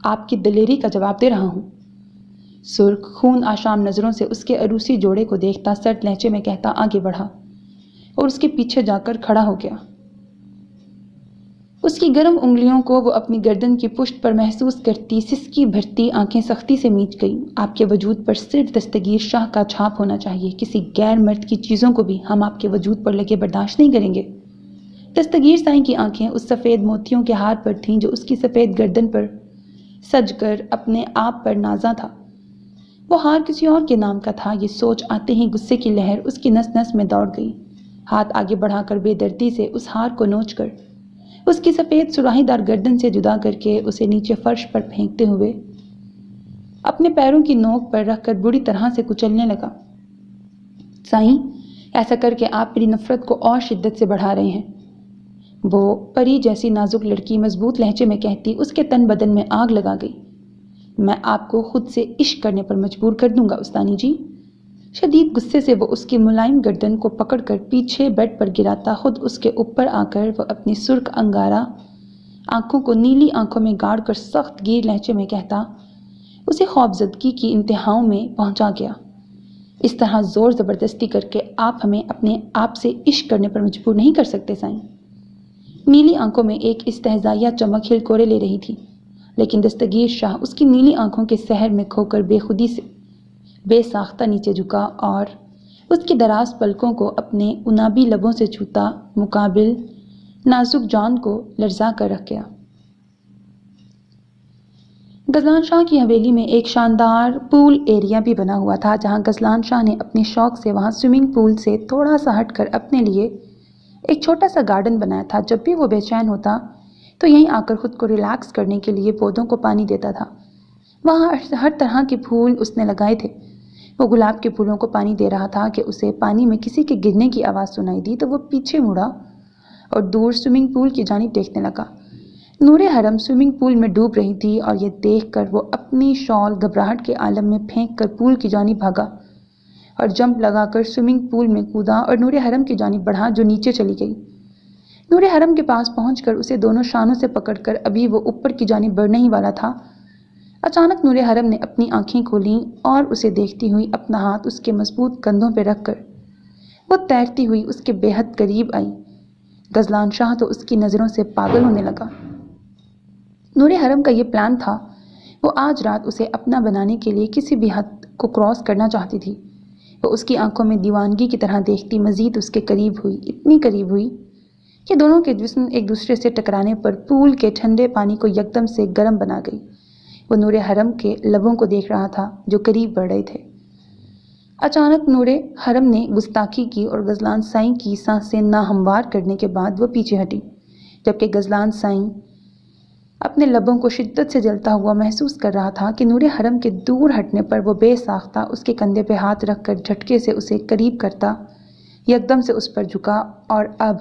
S1: آپ کی دلیری کا جواب دے رہا ہوں۔ سرخ خون آشام نظروں سے اس کے عروسی جوڑے کو دیکھتا سرد لہجے میں کہتا آگے بڑھا اور اس کے پیچھے جا کر کھڑا ہو گیا۔ اس کی گرم انگلیوں کو وہ اپنی گردن کی پشت پر محسوس کرتی سسکی بھرتی آنکھیں سختی سے میچ گئیں۔ آپ کے وجود پر صرف دستگیر شاہ کا چھاپ ہونا چاہیے، کسی غیر مرد کی چیزوں کو بھی ہم آپ کے وجود پر لگے برداشت نہیں کریں گے۔ دستگیر سائیں کی آنکھیں اس سفید موتیوں کے ہار پر تھیں جو اس کی سفید گردن پر سج کر اپنے آپ پر نازاں تھا۔ وہ ہار کسی اور کے نام کا تھا، یہ سوچ آتے ہی غصے کی لہر اس کی نس نس میں دوڑ گئی۔ ہاتھ آگے بڑھا کر بے دردی سے اس ہار کو نوچ کر اس کی سفید سراہی دار گردن سے جدا کر کے اسے نیچے فرش پر پھینکتے ہوئے اپنے پیروں کی نوک پر رکھ کر بری طرح سے کچلنے لگا۔ سائیں، ایسا کر کے آپ میری نفرت کو اور شدت سے بڑھا رہے ہیں، وہ پری جیسی نازک لڑکی مضبوط لہجے میں کہتی، اس کے تن بدن میں آگ لگا گئی۔ میں آپ کو خود سے عشق کرنے پر مجبور کر دوں گا استانی جی۔ شدید غصے سے وہ اس کی ملائم گردن کو پکڑ کر پیچھے بیڈ پر گراتا، خود اس کے اوپر آ کر وہ اپنی سرخ انگارہ آنکھوں کو نیلی آنکھوں میں گاڑ کر سخت گیر لہجے میں کہتا، اسے خوفزدگی کی انتہاؤں میں پہنچا گیا۔ اس طرح زور زبردستی کر کے آپ ہمیں اپنے آپ سے عشق کرنے پر مجبور نہیں کر سکتے سائیں۔ نیلی آنکھوں میں ایک استہزائیہ چمک ہلکورے لے رہی تھی، لیکن دستگیر شاہ اس کی نیلی آنکھوں کے سحر میں کھو کر بے خودی سے بے ساختہ نیچے جھکا اور اس کی دراز پلکوں کو اپنے انابی لبوں سے چھوتا مقابل نازک جان کو لرزا کر رکھ گیا۔ غزلان شاہ کی حویلی میں ایک شاندار پول ایریا بھی بنا ہوا تھا، جہاں غزلان شاہ نے اپنے شوق سے وہاں سوئمنگ پول سے تھوڑا سا ہٹ کر اپنے لیے ایک چھوٹا سا گارڈن بنایا تھا۔ جب بھی وہ بے چین ہوتا تو یہیں آ کر خود کو ریلیکس کرنے کے لیے پودوں کو پانی دیتا تھا۔ وہاں ہر طرح کے پھول اس نے لگائے تھے۔ وہ گلاب کے پھولوں کو پانی دے رہا تھا کہ اسے پانی میں کسی کے گرنے کی آواز سنائی دی تو وہ پیچھے مڑا اور دور سوئمنگ پول کی جانب دیکھنے لگا۔ نور حرم سوئمنگ پول میں ڈوب رہی تھی اور یہ دیکھ کر وہ اپنی شال گھبراہٹ کے عالم میں پھینک کر پول کی جانب بھاگا اور جمپ لگا کر سوئمنگ پول میں کودا اور نور حرم کی جانب بڑھا، جو نیچے چلی گئی۔ نور حرم کے پاس پہنچ کر اسے دونوں شانوں سے پکڑ کر ابھی وہ اوپر کی جانب بڑھنے ہی والا تھا، اچانک نور حرم نے اپنی آنکھیں کھولیں اور اسے دیکھتی ہوئی اپنا ہاتھ اس کے مضبوط کندھوں پہ رکھ کر وہ تیرتی ہوئی اس کے بے حد قریب آئی۔ غزلان شاہ تو اس کی نظروں سے پاگل ہونے لگا۔ نور حرم کا یہ پلان تھا، وہ آج رات اسے اپنا بنانے کے لیے کسی بھی حد کو کراس کرنا چاہتی تھی۔ وہ اس کی آنکھوں میں دیوانگی کی طرح دیکھتی مزید اس کے قریب ہوئی، اتنی قریب ہوئی کہ دونوں کے جسم ایک دوسرے سے ٹکرانے پر پول کے ٹھنڈے پانی کو یکدم سے گرم بنا گئی۔ وہ نور حرم کے لبوں کو دیکھ رہا تھا جو قریب بڑھ رہے تھے۔ اچانک نور حرم نے گستاخی کی اور غزلان سائیں کی سانسیں ناہموار کرنے کے بعد وہ پیچھے ہٹی، جبکہ غزلان سائیں اپنے لبوں کو شدت سے جلتا ہوا محسوس کر رہا تھا کہ نور حرم کے دور ہٹنے پر وہ بے ساختہ اس کے کندھے پہ ہاتھ رکھ کر جھٹکے سے اسے قریب کرتا، یکدم سے اس پر جھکا اور اب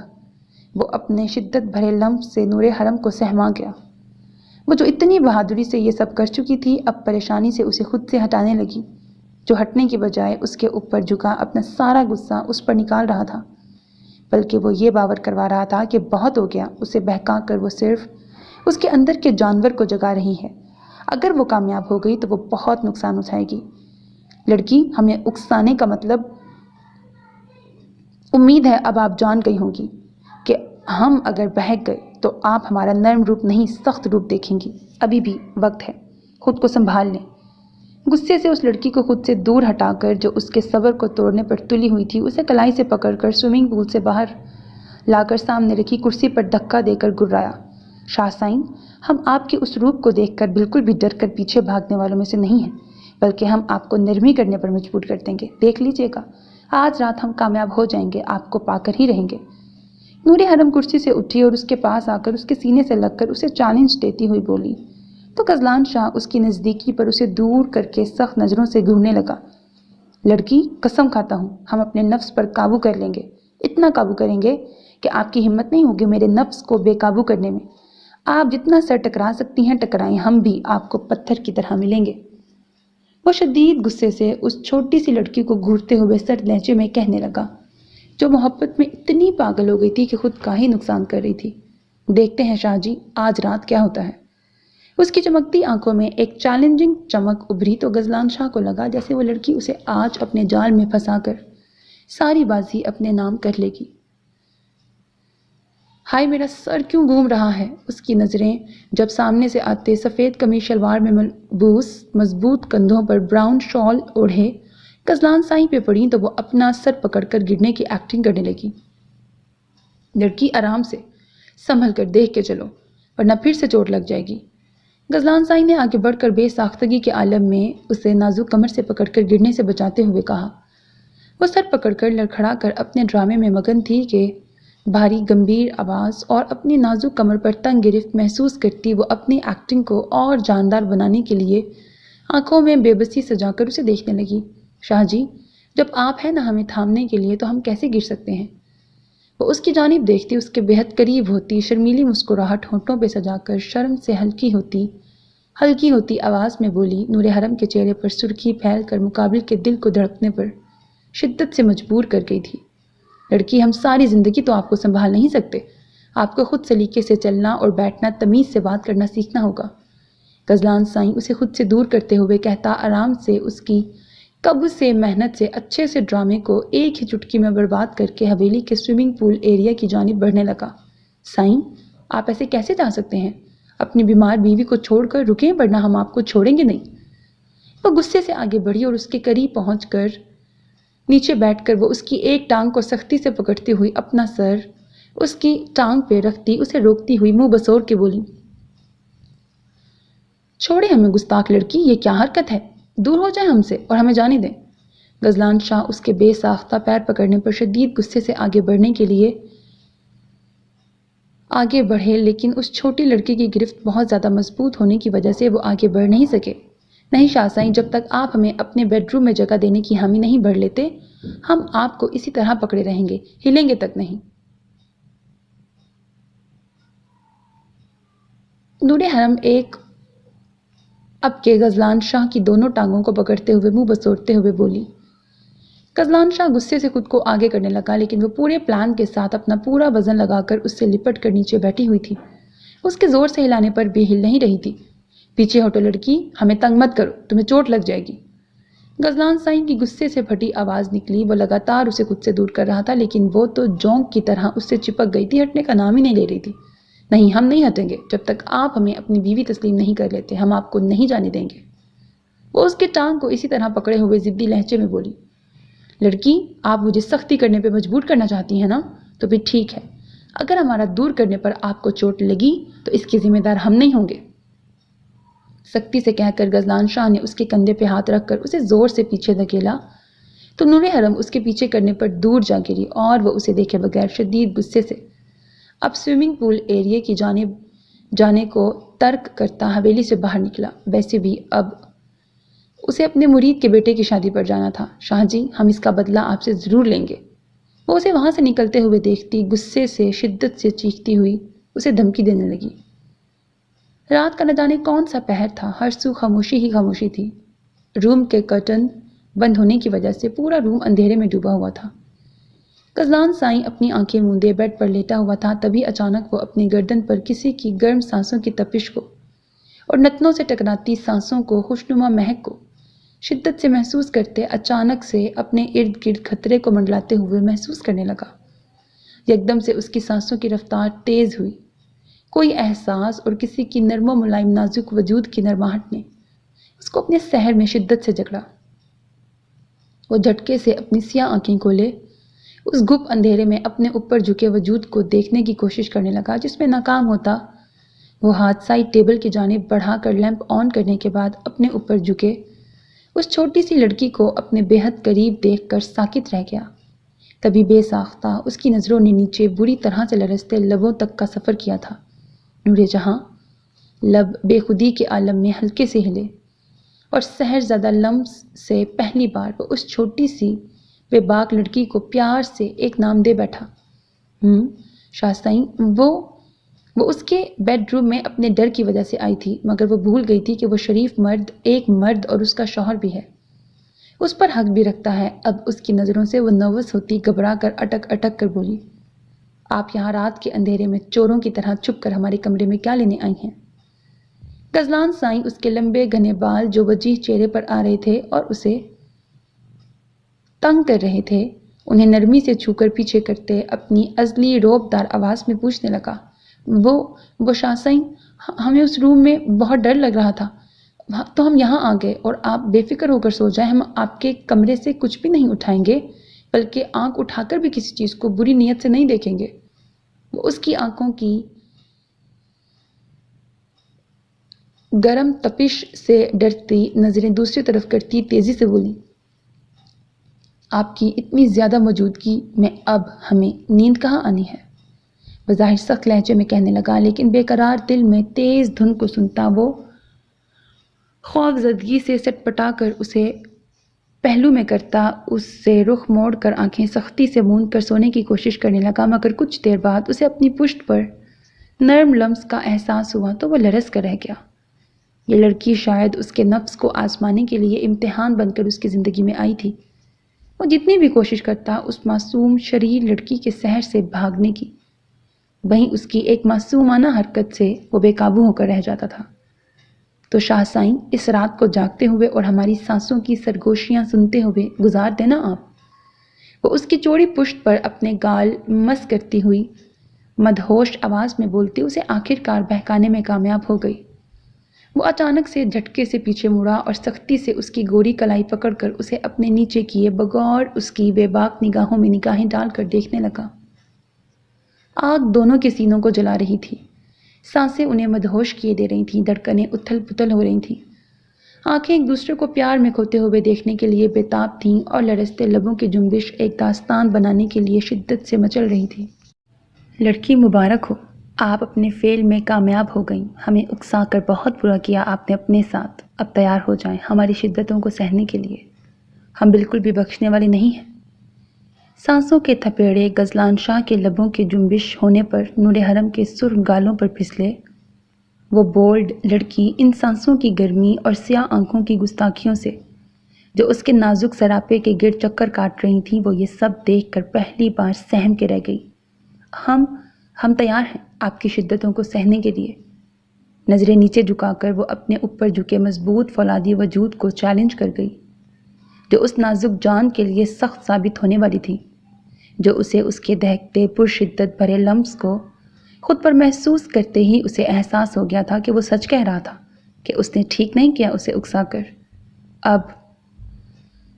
S1: وہ اپنے شدت بھرے لمس سے نور حرم کو سہما گیا۔ وہ جو اتنی بہادری سے یہ سب کر چکی تھی، اب پریشانی سے اسے خود سے ہٹانے لگی، جو ہٹنے کی بجائے اس کے اوپر جھکا اپنا سارا غصہ اس پر نکال رہا تھا، بلکہ وہ یہ باور کروا رہا تھا کہ بہت ہو گیا، اسے بہکا کر وہ صرف اس کے اندر کے جانور کو جگا رہی ہے۔ اگر وہ کامیاب ہو گئی تو وہ بہت نقصان اٹھائے گی۔ لڑکی، ہمیں اکسانے کا مطلب، امید ہے اب آپ جان گئی ہوں گی کہ ہم اگر بہک گئے تو آپ ہمارا نرم روپ نہیں سخت روپ دیکھیں گی۔ ابھی بھی وقت ہے، خود کو سنبھال لیں۔ غصے سے اس لڑکی کو خود سے دور ہٹا کر، جو اس کے صبر کو توڑنے پر تلی ہوئی تھی، اسے کلائی سے پکڑ کر سوئمنگ پول سے باہر لا کر سامنے رکھی کرسی پر دھکا دے کر گرایا، شاہ سائن، ہم آپ کے اس روپ کو دیکھ کر بالکل بھی ڈر کر پیچھے بھاگنے والوں میں سے نہیں ہیں، بلکہ ہم آپ کو نرمی کرنے پر مجبور کر دیں گے۔ دیکھ لیجئے گا، آج رات ہم کامیاب ہو جائیں گے، آپ کو پا کر ہی رہیں گے۔ نور حرم کرسی سے اٹھی اور اس کے پاس آ کر اس کے سینے سے لگ کر اسے چیلنج دیتی ہوئی بولی، تو غزلان شاہ اس کی نزدیکی پر اسے دور کر کے سخت نظروں سے گھورنے لگا۔ لڑکی، قسم کھاتا ہوں ہم اپنے نفس پر قابو کر لیں گے، اتنا قابو کریں گے کہ آپ کی ہمت نہیں ہوگی میرے نفس کو بے قابو کرنے میں۔ آپ جتنا سر ٹکرا سکتی ہیں ٹکرائیں، ہم بھی آپ کو پتھر کی طرح ملیں گے۔ وہ شدید غصے سے اس چھوٹی سی لڑکی کو گھورتے ہوئے سرد لہجے میں کہنے لگا، جو محبت میں اتنی پاگل ہو گئی تھی کہ خود کا ہی نقصان کر رہی تھی۔ دیکھتے ہیں شاہ جی، آج رات کیا ہوتا ہے۔ اس کی چمکتی آنکھوں میں ایک چیلنجنگ چمک ابھری تو غزلان شاہ کو لگا جیسے وہ لڑکی اسے آج اپنے جال میں پھنسا کر ساری بازی اپنے نام کر لے گی۔ ہائے میرا سر کیوں گھوم رہا ہے۔ اس کی نظریں جب سامنے سے آتے سفید قمیص شلوار میں ملبوس مضبوط کندھوں پر براؤن شال اوڑھے غزلان سائیں پہ پڑیں تو وہ اپنا سر پکڑ کر گرنے کی ایکٹنگ کرنے لگی۔ لڑکی، آرام سے، سنبھل کر دیکھ کے چلو ورنہ پھر سے چوٹ لگ جائے گی۔ غزلان سائیں نے آگے بڑھ کر بے ساختگی کے عالم میں اسے نازک کمر سے پکڑ کر گرنے سے بچاتے ہوئے کہا۔ وہ سر پکڑ کر لڑکھڑا کر اپنے ڈرامے میں مگن تھی کہ بھاری گمبھیر آواز اور اپنی نازک کمر پر تنگ گرفت محسوس کرتی وہ اپنی ایکٹنگ کو اور جاندار بنانے کے لیے آنکھوں میں بے بسی سجا کر اسے دیکھنے لگی۔ شاہ جی، جب آپ ہیں نہ ہمیں تھامنے کے لیے تو ہم کیسے گر سکتے ہیں؟ وہ اس کی جانب دیکھتی، اس کے بہت قریب ہوتی، شرمیلی مسکراہٹ ہونٹوں پہ سجا کر شرم سے ہلکی ہوتی آواز میں بولی۔ نور حرم کے چہرے پر سرخی پھیل کر مقابل کے دل کو دھڑکنے پر شدت سے مجبور کر گئی تھی۔ لڑکی، ہم ساری زندگی تو آپ کو سنبھال نہیں سکتے، آپ کو خود سلیقے سے چلنا اور بیٹھنا، تمیز سے بات کرنا سیکھنا ہوگا۔ غزلان سائیں اسے خود سے دور کرتے ہوئے کہتا آرام سے اس کی کب سے محنت سے اچھے سے ڈرامے کو ایک ہی چٹکی میں برباد کر کے حویلی کے سوئمنگ پول ایریا کی جانب بڑھنے لگا۔ سائیں، آپ ایسے کیسے جا سکتے ہیں؟ اپنی بیمار بیوی کو چھوڑ کر رکیں، ورنہ ہم آپ کو چھوڑیں گے نہیں۔ وہ غصے سے آگے بڑھی اور اس کے قریب پہنچ کر نیچے بیٹھ کر وہ اس کی ایک ٹانگ کو سختی سے پکڑتی ہوئی اپنا سر اس کی ٹانگ پہ رکھتی اسے روکتی ہوئی منہ بسور کے بولی، چھوڑے ہمیں گستاخ لڑکی، یہ کیا حرکت ہے؟ دور ہو جائے ہم سے اور ہمیں جانے دیں۔ غزلان شاہ اس کے بے ساختہ پیر پکڑنے پر شدید غصے سے آگے بڑھنے کے لیے آگے بڑھے، لیکن اس چھوٹی لڑکی کی گرفت بہت زیادہ مضبوط ہونے کی وجہ سے وہ آگے بڑھ نہیں سکے۔ نہیں شاہ سائیں، جب تک آپ ہمیں اپنے بیڈ روم میں جگہ دینے کی حامی نہیں بھر لیتے، ہم آپ کو اسی طرح پکڑے رہیں گے، ہلیں گے تک نہیں۔ نور حرم ایک اب کے غزلان شاہ کی دونوں ٹانگوں کو پکڑتے ہوئے منہ بسورتے ہوئے بولی۔ غزلان شاہ غصے سے خود کو آگے کرنے لگا، لیکن وہ پورے پلان کے ساتھ اپنا پورا وزن لگا کر اس سے لپٹ کر نیچے بیٹھی ہوئی تھی۔ اس کے زور سے ہلانے پر بھی ہل نہیں رہی تھی۔ پیچھے ہٹو لڑکی، ہمیں تنگ مت کرو، تمہیں چوٹ لگ جائے گی۔ غزلان سائیں کی غصے سے پھٹی آواز نکلی۔ وہ لگاتار اسے خود سے دور کر رہا تھا، لیکن وہ تو جونک کی طرح اس سے چپک گئی تھی، ہٹنے کا نام ہی نہیں لے رہی تھی۔ نہیں، ہم نہیں ہٹیں گے جب تک آپ ہمیں اپنی بیوی تسلیم نہیں کر لیتے، ہم آپ کو نہیں جانے دیں گے۔ وہ اس کے ٹانگ کو اسی طرح پکڑے ہوئے ضدی لہجے میں بولی، لڑکی، آپ مجھے سختی کرنے پہ مجبور کرنا چاہتی ہیں نا؟ تو پھر ٹھیک ہے، اگر ہمارا دور کرنے پر آپ کو چوٹ لگی تو اس کے ذمہ دار ہم نہیں ہوں گے۔ سختی سے کہہ کر غزلان شاہ نے اس کے کندھے پہ ہاتھ رکھ کر اسے زور سے پیچھے دھکیلا تو نور حرم اس کے پیچھے کرنے پر دور جا گری اور وہ اسے دیکھے بغیر شدید غصے سے اب سوئمنگ پول ایریا کی جانب جانے کو ترک کرتا حویلی سے باہر نکلا۔ ویسے بھی اب اسے اپنے مرید کے بیٹے کی شادی پر جانا تھا۔ شاہ جی، ہم اس کا بدلہ آپ سے ضرور لیں گے۔ وہ اسے وہاں سے نکلتے ہوئے دیکھتی غصے سے شدت سے چیختی ہوئی اسے دھمکی دینے لگی۔ رات کا نہ جانے کون سا پہر تھا، ہر سو خاموشی ہی خاموشی تھی۔ روم کے کرٹن بند ہونے کی وجہ سے پورا روم اندھیرے میں ڈوبا ہوا تھا۔ غزلان سائیں اپنی آنکھیں موندے بیڈ پر لیٹا ہوا تھا، تبھی اچانک وہ اپنی گردن پر کسی کی گرم سانسوں کی تپش کو اور نتنوں سے ٹکراتی سانسوں کو، خوشنما مہک کو شدت سے محسوس کرتے اچانک سے اپنے ارد گرد خطرے کو منڈلاتے ہوئے محسوس کرنے لگا۔ یکدم سے اس کی سانسوں کی رفتار تیز ہوئی۔ کوئی احساس اور کسی کی نرم و ملائم نازک وجود کی نرماہٹ نے اس کو اپنے سحر میں شدت سے جکڑا۔ وہ جھٹکے سے اپنی سیاہ آنکھیں کھولے اس گپ اندھیرے میں اپنے اوپر جھکے وجود کو دیکھنے کی کوشش کرنے لگا، جس میں ناکام ہوتا وہ ہاتھ سائڈ ٹیبل کی جانب بڑھا کر لیمپ آن کرنے کے بعد اپنے اوپر جھکے اس چھوٹی سی لڑکی کو اپنے بے حد قریب دیکھ کر ساکت رہ گیا۔ تبھی بے ساختہ اس کی نظروں نے نیچے بری طرح سے لرزتے لبوں تک کا سفر کیا تھا۔ نور جہاں لب بے خودی کے عالم میں ہلکے سے ہلے اور سحر زدہ لمس سے پہلی بار وہ اس چھوٹی سی بے باک لڑکی کو پیار سے ایک نام دے بیٹھا۔ شاہ سائیں، وہ اس کے بیڈ روم میں اپنے ڈر کی وجہ سے آئی تھی، مگر وہ بھول گئی تھی کہ وہ شریف مرد ایک مرد اور اس کا شوہر بھی ہے، اس پر حق بھی رکھتا ہے۔ اب اس کی نظروں سے وہ نوس ہوتی گھبرا کر اٹک اٹک کر بولی، آپ یہاں رات کے اندھیرے میں چوروں کی طرح چھپ کر ہمارے کمرے میں کیا لینے آئی ہیں؟ غزلان سائیں اس کے لمبے گھنے بال جو وجیح چہرے پر آ رہے تھے اور اسے تنگ کر رہے تھے، انہیں نرمی سے چھو کر پیچھے کرتے اپنی ازلی روب دار آواز میں پوچھنے لگا، وہ شاہ سائیں، ہمیں اس روم میں بہت ڈر لگ رہا تھا تو ہم یہاں آ گئے، اور آپ بے فکر ہو کر سو جائیں، ہم آپ کے کمرے سے کچھ بھی نہیں اٹھائیں گے، بلکہ آنکھ اٹھا کر بھی کسی چیز کو بری نیت سے نہیں دیکھیں گے۔ وہ اس کی آنکھوں کی گرم تپش سے ڈرتی نظریں دوسری طرف کرتی تیزی سے بولی، آپ کی اتنی زیادہ موجودگی میں اب ہمیں نیند کہاں آنی ہے؟ بظاہر سخت لہجے میں کہنے لگا، لیکن بے قرار دل میں تیز دھن کو سنتا وہ خوف زدگی سے سٹپٹا کر اسے پہلو میں کرتا اس سے رخ موڑ کر آنکھیں سختی سے موند کر سونے کی کوشش کرنے لگا، مگر کچھ دیر بعد اسے اپنی پشت پر نرم لمس کا احساس ہوا تو وہ لرز کر رہ گیا۔ یہ لڑکی شاید اس کے نفس کو آزمانے کے لیے امتحان بن کر اس کی زندگی میں آئی تھی۔ وہ جتنی بھی کوشش کرتا اس معصوم شریر لڑکی کے سحر سے بھاگنے کی، وہیں اس کی ایک معصومانہ حرکت سے وہ بے قابو ہو کر رہ جاتا تھا۔ تو شاہ سائیں، اس رات کو جاگتے ہوئے اور ہماری سانسوں کی سرگوشیاں سنتے ہوئے گزار دینا آپ۔ وہ اس کی چوڑی پشت پر اپنے گال مس کرتی ہوئی مدہوش آواز میں بولتی اسے آخر کار بہکانے میں کامیاب ہو گئی۔ وہ اچانک سے جھٹکے سے پیچھے مڑا اور سختی سے اس کی گوری کلائی پکڑ کر اسے اپنے نیچے کیے بغور اس کی بے باک نگاہوں میں نگاہیں ڈال کر دیکھنے لگا۔ آگ دونوں کے سینوں کو جلا رہی تھی، سانسیں انہیں مدہوش کیے دے رہی تھیں، دھڑکنیں اتھل پتھل ہو رہی تھیں، آنکھیں ایک دوسرے کو پیار میں کھوتے ہوئے دیکھنے کے لیے بےتاب تھیں اور لرزتے لبوں کی جنبش ایک داستان بنانے کے لیے شدت سے مچل رہی تھی۔ لڑکی مبارک ہو، آپ اپنے فعل میں کامیاب ہو گئیں، ہمیں اکسا کر بہت برا کیا آپ نے اپنے ساتھ، اب تیار ہو جائیں ہماری شدتوں کو سہنے کے لیے، ہم بالکل بھی بخشنے والے نہیں ہیں۔ سانسوں کے تھپیڑے غزلان شاہ کے لبوں کے جنبش ہونے پر نور حرم کے سرخ گالوں پر پھسلے۔ وہ بولڈ لڑکی ان سانسوں کی گرمی اور سیاہ آنکھوں کی گستاخیوں سے جو اس کے نازک سراپے کے گرد چکر کاٹ رہی تھیں، وہ یہ سب دیکھ کر پہلی بار سہم کے رہ گئی۔ ہم تیار ہیں آپ کی شدتوں کو سہنے کے لیے۔ نظریں نیچے جھکا کر وہ اپنے اوپر جھکے مضبوط فولادی وجود کو چیلنج کر گئی، جو اس نازک جان کے لیے سخت ثابت ہونے والی تھی، جو اسے اس کے دہکتے پرشدت بھرے لمس کو خود پر محسوس کرتے ہی اسے احساس ہو گیا تھا کہ وہ سچ کہہ رہا تھا کہ اس نے ٹھیک نہیں کیا اسے اکسا کر۔ اب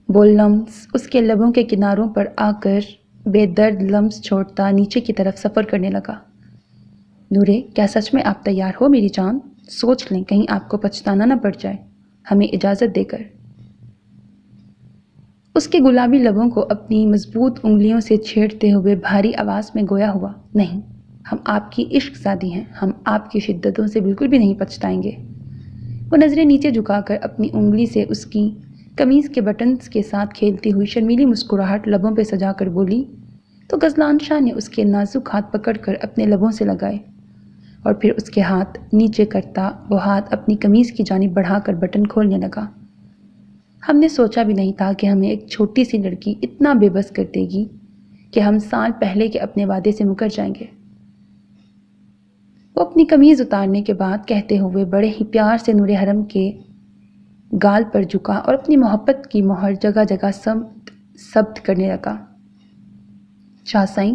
S1: وہ لمس اس کے لبوں کے کناروں پر آ کر بے درد لمس چھوڑتا نیچے کی طرف سفر کرنے لگا۔ نورے، کیا سچ میں آپ تیار ہو میری جان؟ سوچ لیں کہیں آپ کو پچھتانا نہ پڑ جائے، ہمیں اجازت دے کر۔ اس کے گلابی لبوں کو اپنی مضبوط انگلیوں سے چھیڑتے ہوئے بھاری آواز میں گویا ہوا، نہیں، ہم آپ کی عشق زادی ہیں، ہم آپ کی شدتوں سے بالکل بھی نہیں پچھتائیں گے۔ وہ نظریں نیچے جھکا کر اپنی انگلی سے اس کی قمیض کے بٹنز کے ساتھ کھیلتی ہوئی شرمیلی مسکراہٹ لبوں پہ سجا کر بولی، تو غزلان شاہ نے اس کے نازک ہاتھ پکڑ کر اپنے لبوں سے لگائے اور پھر اس کے ہاتھ نیچے کرتا وہ ہاتھ اپنی قمیض کی جانب بڑھا کر بٹن کھولنے لگا۔ ہم نے سوچا بھی نہیں تھا کہ ہمیں ایک چھوٹی سی لڑکی اتنا بے بس کر دے گی کہ ہم سال پہلے کے اپنے وعدے سے مکر جائیں گے۔ وہ اپنی قمیض اتارنے کے بعد کہتے ہوئے بڑے ہی پیار سے نور حرم کے گال پر جھکا اور اپنی محبت کی مہر جگہ جگہ ثبت کرنے لگا۔ شاہ سائیں،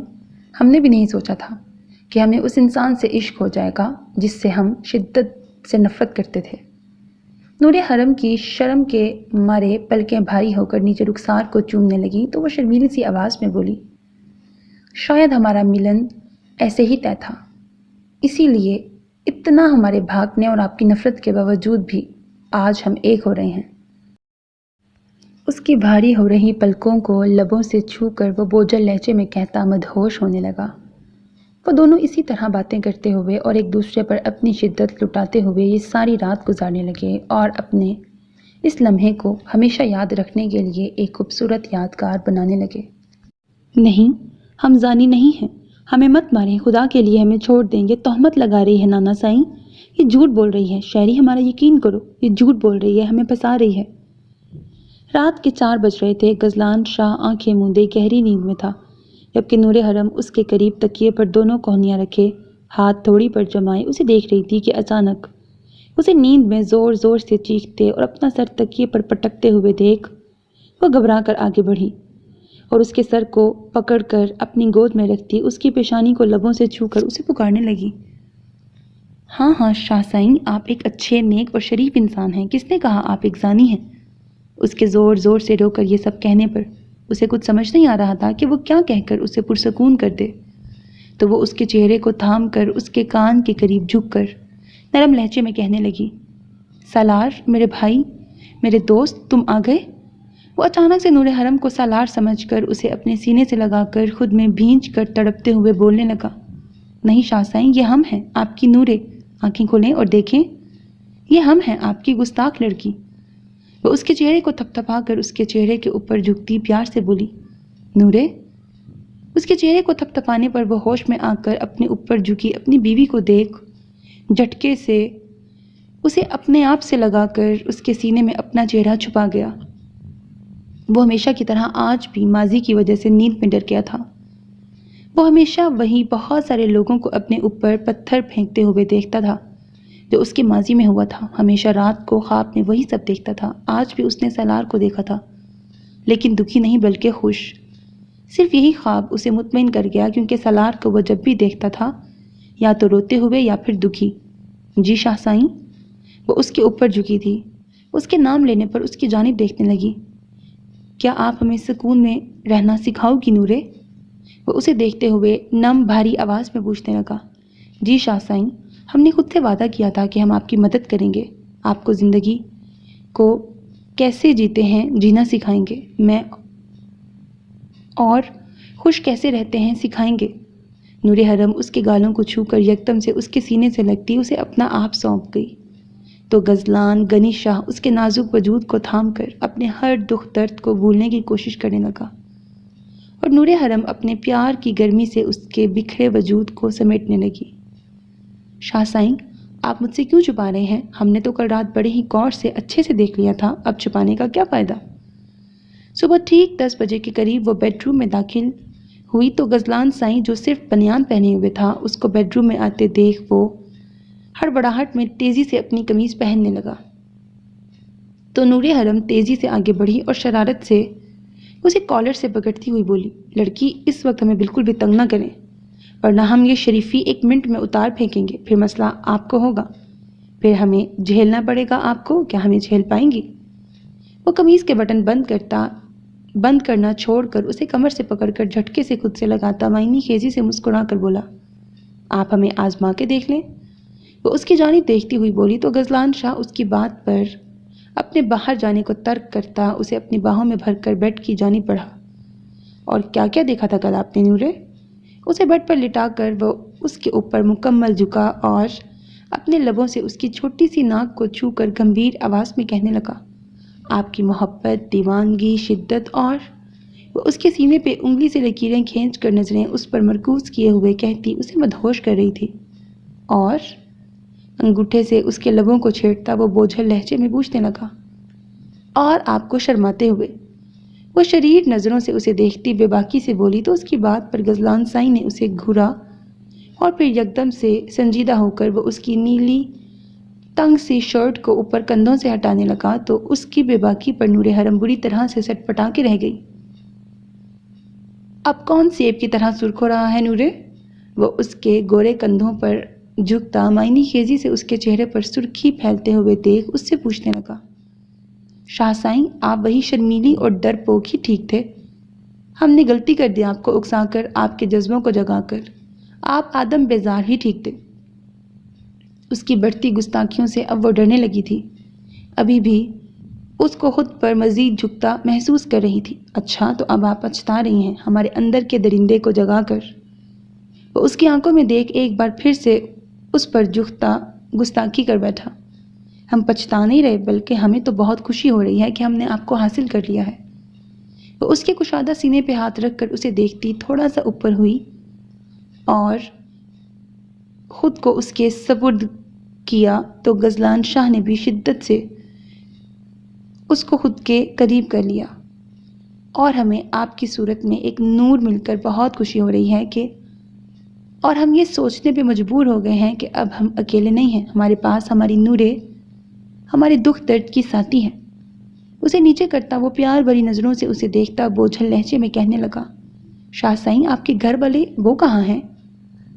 S1: ہم نے بھی نہیں سوچا تھا کہ ہمیں اس انسان سے عشق ہو جائے گا جس سے ہم شدت سے نفرت کرتے تھے۔ نور حرم کی شرم کے مارے پلکیں بھاری ہو کر نیچے رخسار کو چومنے لگی تو وہ شرمیلی سی آواز میں بولی، شاید ہمارا ملن ایسے ہی طے تھا، اسی لیے اتنا ہمارے بھاگنے اور آپ کی نفرت کے باوجود بھی آج ہم ایک ہو رہے ہیں۔ اس کی بھاری ہو رہی پلکوں کو لبوں سے چھو کر وہ بوجھل لہجے میں کہتا مدہوش ہونے لگا۔ وہ دونوں اسی طرح باتیں کرتے ہوئے اور ایک دوسرے پر اپنی شدت لٹاتے ہوئے یہ ساری رات گزارنے لگے اور اپنے اس لمحے کو ہمیشہ یاد رکھنے کے لیے ایک خوبصورت یادگار بنانے لگے۔ نہیں، ہم زانی نہیں ہیں، ہمیں مت ماریں، خدا کے لیے ہمیں چھوڑ دیں، یہ تہمت لگا رہی ہے نانا سائیں، یہ جھوٹ بول رہی ہے، شہری ہمارا یقین کرو، یہ جھوٹ بول رہی ہے، ہمیں پھنسا رہی ہے۔ رات کے 4 بج رہے تھے۔ غزلان شاہ آنکھیں موندے گہری نیند میں تھا، جبکہ نور حرم اس کے قریب تکیے پر دونوں کوہنیاں رکھے ہاتھ تھوڑی پر جمائے اسے دیکھ رہی تھی کہ اچانک اسے نیند میں زور زور سے چیختے اور اپنا سر تکیے پر پٹکتے ہوئے دیکھ وہ گھبرا کر آگے بڑھی اور اس کے سر کو پکڑ کر اپنی گود میں رکھتی اس کی پیشانی کو لبوں سے چھو کر اسے پکارنے لگی، ہاں ہاں شاہ سائیں، آپ ایک اچھے، نیک اور شریف انسان ہیں، کس نے کہا آپ ایک زانی ہیں؟ اس کے زور زور سے رو کر یہ سب کہنے پر اسے کچھ سمجھ نہیں آ رہا تھا کہ وہ کیا کہہ کر اسے پرسکون کر دے، تو وہ اس کے چہرے کو تھام کر اس کے کان کے قریب جھک کر نرم لہجے میں کہنے لگی، سالار، میرے بھائی، میرے دوست، تم آ گئے؟ وہ اچانک سے نور حرم کو سالار سمجھ کر اسے اپنے سینے سے لگا کر خود میں بھینچ کر تڑپتے ہوئے بولنے لگا، نہیں شاہ سائیں، یہ ہم ہیں، آپ کی نورے، آنکھیں کھولیں اور دیکھیں، یہ ہم ہیں، آپ کی گستاخ لڑکی۔ وہ اس کے چہرے کو تھپتھپا کر اس کے چہرے کے اوپر جھکتی پیار سے بولی، نورے۔ اس کے چہرے کو تھپتھپانے پر وہ ہوش میں آ کر اپنے اوپر جھکی اپنی بیوی کو دیکھ جھٹکے سے اسے اپنے آپ سے لگا کر اس کے سینے میں اپنا چہرہ چھپا گیا۔ وہ ہمیشہ کی طرح آج بھی ماضی کی وجہ سے نیند میں ڈر گیا تھا۔ وہ ہمیشہ وہی بہت سارے لوگوں کو اپنے اوپر پتھر پھینکتے ہوئے دیکھتا تھا جو اس کے ماضی میں ہوا تھا۔ ہمیشہ رات کو خواب میں وہی سب دیکھتا تھا۔ آج بھی اس نے سالار کو دیکھا تھا، لیکن دکھی نہیں بلکہ خوش۔ صرف یہی خواب اسے مطمئن کر گیا، کیونکہ سالار کو وہ جب بھی دیکھتا تھا یا تو روتے ہوئے یا پھر دکھی۔ جی شاہ سائیں۔ وہ اس کے اوپر جھکی تھی۔ اس کے نام لینے پر اس کی جانب دیکھنے لگی۔ کیا آپ ہمیں سکون میں رہنا سکھاؤ گی نورے؟ وہ اسے دیکھتے ہوئے نم بھاری آواز میں پوچھنے لگا۔ جی شاہ سائیں، ہم نے خود سے وعدہ کیا تھا کہ ہم آپ کی مدد کریں گے، آپ کو زندگی کو کیسے جیتے ہیں جینا سکھائیں گے، میں اور خوش کیسے رہتے ہیں سکھائیں گے۔ نور حرم اس کے گالوں کو چھو کر یکدم سے اس کے سینے سے لگتی اسے اپنا آپ سونپ گئی تو غزلان غنی شاہ اس کے نازک وجود کو تھام کر اپنے ہر دکھ درد کو بھولنے کی کوشش کرنے لگا، اور نور حرم اپنے پیار کی گرمی سے اس کے بکھرے وجود کو سمیٹنے لگی۔ شاہ سائیں، آپ مجھ سے کیوں چھپا رہے ہیں؟ ہم نے تو کل رات بڑے ہی غور سے اچھے سے دیکھ لیا تھا، اب چھپانے کا کیا فائدہ؟ صبح ٹھیک 10 بجے کے قریب وہ بیڈ روم میں داخل ہوئی تو غزلان سائیں جو صرف بنیان پہنے ہوئے تھا اس کو بیڈ روم میں آتے دیکھ وہ ہڑبڑاہٹ میں تیزی سے اپنی قمیض پہننے لگا تو نور حرم تیزی سے آگے بڑھی اور شرارت سے اسے کالر سے پکڑتی ہوئی بولی، لڑکی اس وقت ہمیں بالکل بھی تنگ نہ کریں، ورنہ ہم یہ شریفی 1 منٹ میں اتار پھینکیں گے، پھر مسئلہ آپ کو ہوگا، پھر ہمیں جھیلنا پڑے گا آپ کو، کیا ہمیں جھیل پائیں گی؟ وہ قمیض کے بٹن بند کرنا چھوڑ کر اسے کمر سے پکڑ کر جھٹکے سے خود سے لگاتا معنی خیزی سے مسکرا کر بولا، آپ ہمیں آزما کے دیکھ لیں۔ وہ اس کی جانب دیکھتی ہوئی بولی تو غزلان شاہ اس کی بات پر اپنے باہر جانے کو ترک کرتا اسے اپنی باہوں میں بھر کر بیڈ کی جانب بڑھا۔ اور کیا کیا دیکھا تھا کل آپ نے نورے؟ اسے بیڈ پر لٹا کر وہ اس کے اوپر مکمل جھکا اور اپنے لبوں سے اس کی چھوٹی سی ناک کو چھو کر گمبھیر آواز میں کہنے لگا، آپ کی محبت، دیوانگی، شدت، اور وہ اس کے سینے پہ انگلی سے لکیریں کھینچ کر نظریں اس پر مرکوز کیے ہوئے کہتی اسے مدہوش کر رہی تھی، اور انگوٹھے سے اس کے لبوں کو چھیڑتا وہ بوجھل لہجے میں پوچھنے لگا، اور آپ کو شرماتے ہوئے؟ وہ شریر نظروں سے اسے دیکھتی بے باکی سے بولی تو اس کی بات پر غزلان سائیں نے اسے گھورا اور پھر یکدم سے سنجیدہ ہو کر وہ اس کی نیلی تنگ سی شرٹ کو اوپر کندھوں سے ہٹانے لگا تو اس کی بے باکی پر نور حرم بری طرح سے سٹ پٹا کے رہ گئی۔ اب کون سیب کی طرح سرخ ہو رہا ہے نورے؟ وہ اس کے گورے کندھوں پر جھکتا معنی خیزی سے اس کے چہرے پر سرخی پھیلتے ہوئے دیکھ اس سے پوچھنے لگا، شاہ سائیں، آپ وہی شرمیلی اور ڈرپوک ہی ٹھیک تھے، ہم نے غلطی کر دی آپ کو اکسا کر، آپ کے جذبوں کو جگا کر، آپ آدم بیزار ہی ٹھیک تھے۔ اس کی بڑھتی گستاخیوں سے اب وہ ڈرنے لگی تھی، ابھی بھی اس کو خود پر مزید جھکتا محسوس کر رہی تھی۔ اچھا تو اب آپ پچھتا رہی ہیں ہمارے اندر کے درندے کو جگا کر؟ وہ اس کی آنکھوں میں دیکھ ایک بار پھر سے اس پر جھکتا گستاخی کر بیٹھا۔ ہم پچھتا نہیں رہے بلکہ ہمیں تو بہت خوشی ہو رہی ہے کہ ہم نے آپ کو حاصل کر لیا ہے۔ وہ اس کے کشادہ سینے پہ ہاتھ رکھ کر اسے دیکھتی تھوڑا سا اوپر ہوئی اور خود کو اس کے سپرد کیا تو غزلان شاہ نے بھی شدت سے اس کو خود کے قریب کر لیا، اور ہمیں آپ کی صورت میں ایک نور مل کر بہت خوشی ہو رہی ہے کہ اور ہم یہ سوچنے پہ مجبور ہو گئے ہیں کہ اب ہم اکیلے نہیں ہیں، ہمارے پاس ہماری نورے ہمارے دکھ درد کی ساتھی ہیں۔ اسے نیچے کرتا وہ پیار بھری نظروں سے اسے دیکھتا بوجھل لہجے میں کہنے لگا، شاہ سائیں، آپ کے گھر والے وہ کہاں ہیں؟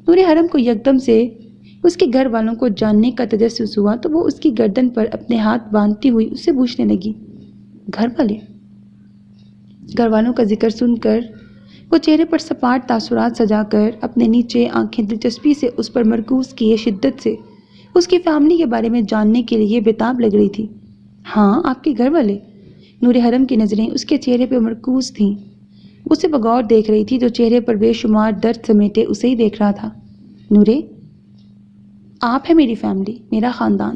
S1: نور حرم کو یکدم سے اس کے گھر والوں کو جاننے کا تجسس ہوا تو وہ اس کی گردن پر اپنے ہاتھ باندھتی ہوئی اسے پوچھنے لگی، گھر والے؟ گھر والوں کا ذکر سن کر وہ چہرے پر سپاٹ تاثرات سجا کر اپنے نیچے آنکھیں دلچسپی سے اس پر مرکوز کیے شدت سے اس کی فیملی کے بارے میں جاننے کے لیے بےتاب لگ رہی تھی۔ ہاں، آپ کے گھر والے؟ نور حرم کی نظریں اس کے چہرے پہ مرکوز تھیں، اسے بغور دیکھ رہی تھی جو چہرے پر بے شمار درد سمیٹے اسے ہی دیکھ رہا تھا۔ نورے، آپ ہے میری فیملی، میرا خاندان،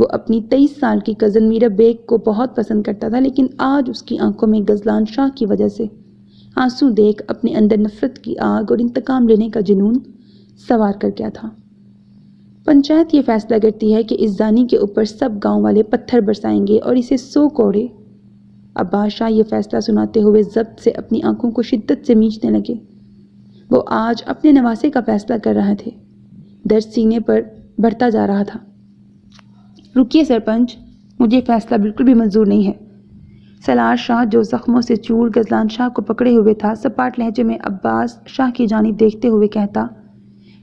S1: وہ اپنی 23 سال کی کزن میرا بیگ کو بہت پسند کرتا تھا، لیکن آج اس کی آنکھوں میں غزلان شاہ کی وجہ سے آنسو دیکھ اپنے اندر نفرت کی آگ اور انتقام لینے کا جنون سوار کر گیا تھا۔ پنچایت یہ فیصلہ کرتی ہے کہ اس زانی کے اوپر سب گاؤں والے پتھر برسائیں گے اور اسے 100 کوڑے۔ عباس شاہ یہ فیصلہ سناتے ہوئے ضبط سے اپنی آنکھوں کو شدت سے مینچنے لگے۔ وہ آج اپنے نواسے کا فیصلہ کر رہے تھے۔ درد سینے پر بڑھتا جا رہا تھا۔ رکیے سرپنچ، مجھے فیصلہ بالکل بھی منظور نہیں ہے۔ سالار شاہ جو زخموں سے چور غزلان شاہ کو پکڑے ہوئے تھا، سپاٹ لہجے میں عباس شاہ کی جانب دیکھتے ہوئے کہتا،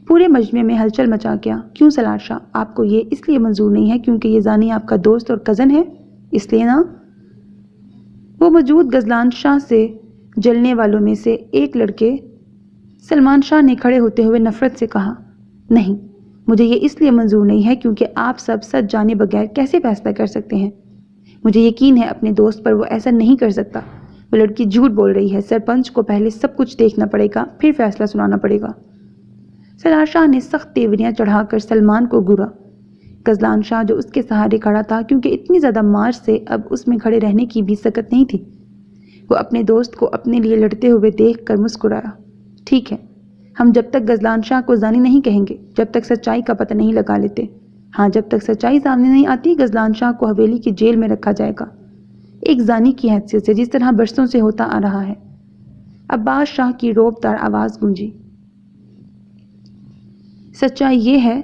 S1: پورے مجمع میں ہلچل مچا گیا۔ کیوں سالار شاہ، آپ کو یہ اس لیے منظور نہیں ہے کیونکہ یہ زانی آپ کا دوست اور کزن ہے؟ اس لیے نا؟ وہ موجود غزلان شاہ سے جلنے والوں میں سے ایک لڑکے سلمان شاہ نے کھڑے ہوتے ہوئے نفرت سے کہا، نہیں، مجھے یہ اس لیے منظور نہیں ہے کیونکہ آپ سب سچ جانے بغیر کیسے فیصلہ کر سکتے ہیں؟ مجھے یقین ہے اپنے دوست پر وہ ایسا نہیں کر سکتا۔ وہ لڑکی جھوٹ بول رہی ہے۔ سرپنچ کو پہلے سب کچھ دیکھنا پڑے گا، پھر فیصلہ سنانا پڑے گا۔ سالار شاہ نے سخت تیوریاں چڑھا کر سلمان کو گھورا۔ غزلان شاہ جو اس کے سہارے کھڑا تھا کیونکہ اتنی زیادہ مار سے اب اس میں کھڑے رہنے کی بھی سکت نہیں تھی، وہ اپنے دوست کو اپنے لیے لڑتے ہوئے دیکھ کر مسکرایا۔ ٹھیک ہے، ہم جب تک غزلان شاہ کو زانی نہیں کہیں گے، جب تک سچائی کا پتہ نہیں لگا لیتے، ہاں جب تک سچائی سامنے نہیں آتی، غزلان شاہ کو حویلی کی جیل میں رکھا جائے گا، ایک زانی کی حیثیت سے، جس طرح برسوں سے ہوتا آ رہا ہے۔ عباس شاہ کی روب دار آواز گونجی۔ سچائی یہ ہے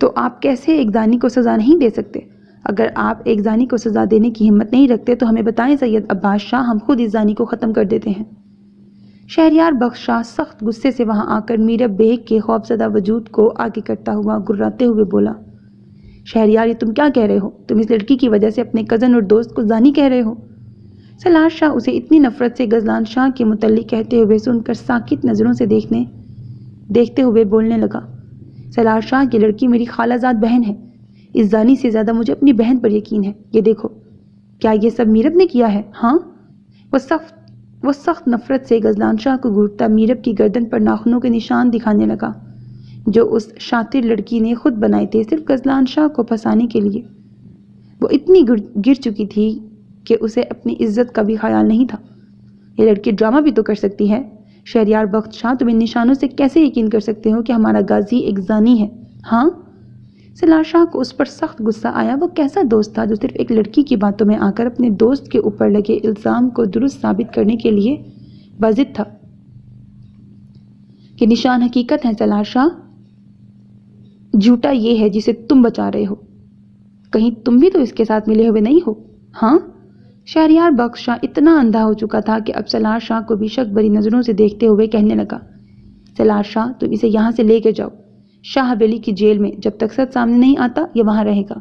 S1: تو آپ کیسے ایک زانی کو سزا نہیں دے سکتے؟ اگر آپ ایک زانی کو سزا دینے کی ہمت نہیں رکھتے تو ہمیں بتائیں سید عباس شاہ، ہم خود اس زانی کو ختم کر دیتے ہیں۔ شہریار بخش شاہ سخت غصے سے وہاں آ کر میرا بیگ کے خوفزدہ وجود کو آگے کرتا ہوا گراتے ہوئے بولا، شہریار یہ تم کیا کہہ رہے ہو؟ تم اس لڑکی کی وجہ سے اپنے کزن اور دوست کو زانی کہہ رہے ہو؟ سالار شاہ اسے اتنی نفرت سے غزلان شاہ کے متعلق کہتے ہوئے سن کر ساکت نظروں سے دیکھتے ہوئے بولنے لگا، سالار شاہ کی لڑکی میری خالہ زاد بہن ہے، اس زانی سے زیادہ مجھے اپنی بہن پر یقین ہے۔ یہ دیکھو، کیا یہ سب میرب نے کیا ہے؟ ہاں؟ وہ سخت نفرت سے غزلان شاہ کو گھورتا میرب کی گردن پر ناخنوں کے نشان دکھانے لگا جو اس شاطر لڑکی نے خود بنائے تھے صرف غزلان شاہ کو پھنسانے کے لیے۔ وہ اتنی گر چکی تھی کہ اسے اپنی عزت کا بھی خیال نہیں تھا۔ یہ لڑکی ڈرامہ بھی تو کر سکتی ہے۔ شہریار بخت شاہ، تم ان نشانوں سے کیسے یقین کر سکتے ہو کہ ہمارا غازی ایک زانی ہے؟ ہاں؟ سالار شاہ کو اس پر سخت غصہ آیا۔ وہ کیسا دوست تھا جو صرف ایک لڑکی کی باتوں میں آ کر اپنے دوست کے اوپر لگے الزام کو درست ثابت کرنے کے لیے بازد تھا؟ کہ نشان حقیقت ہیں سالار شاہ، جھوٹا یہ ہے جسے تم بچا رہے ہو۔ کہیں تم بھی تو اس کے ساتھ ملے ہوئے نہیں ہو؟ ہاں؟ شہریار بخش شاہ اتنا اندھا ہو چکا تھا کہ اب سالار شاہ کو بھی شک بری نظروں سے دیکھتے ہوئے کہنے لگا، سالار شاہ تم اسے یہاں سے لے کے جاؤ شاہ حویلی کی جیل میں، جب تک سچ سامنے نہیں آتا یہ وہاں رہے گا۔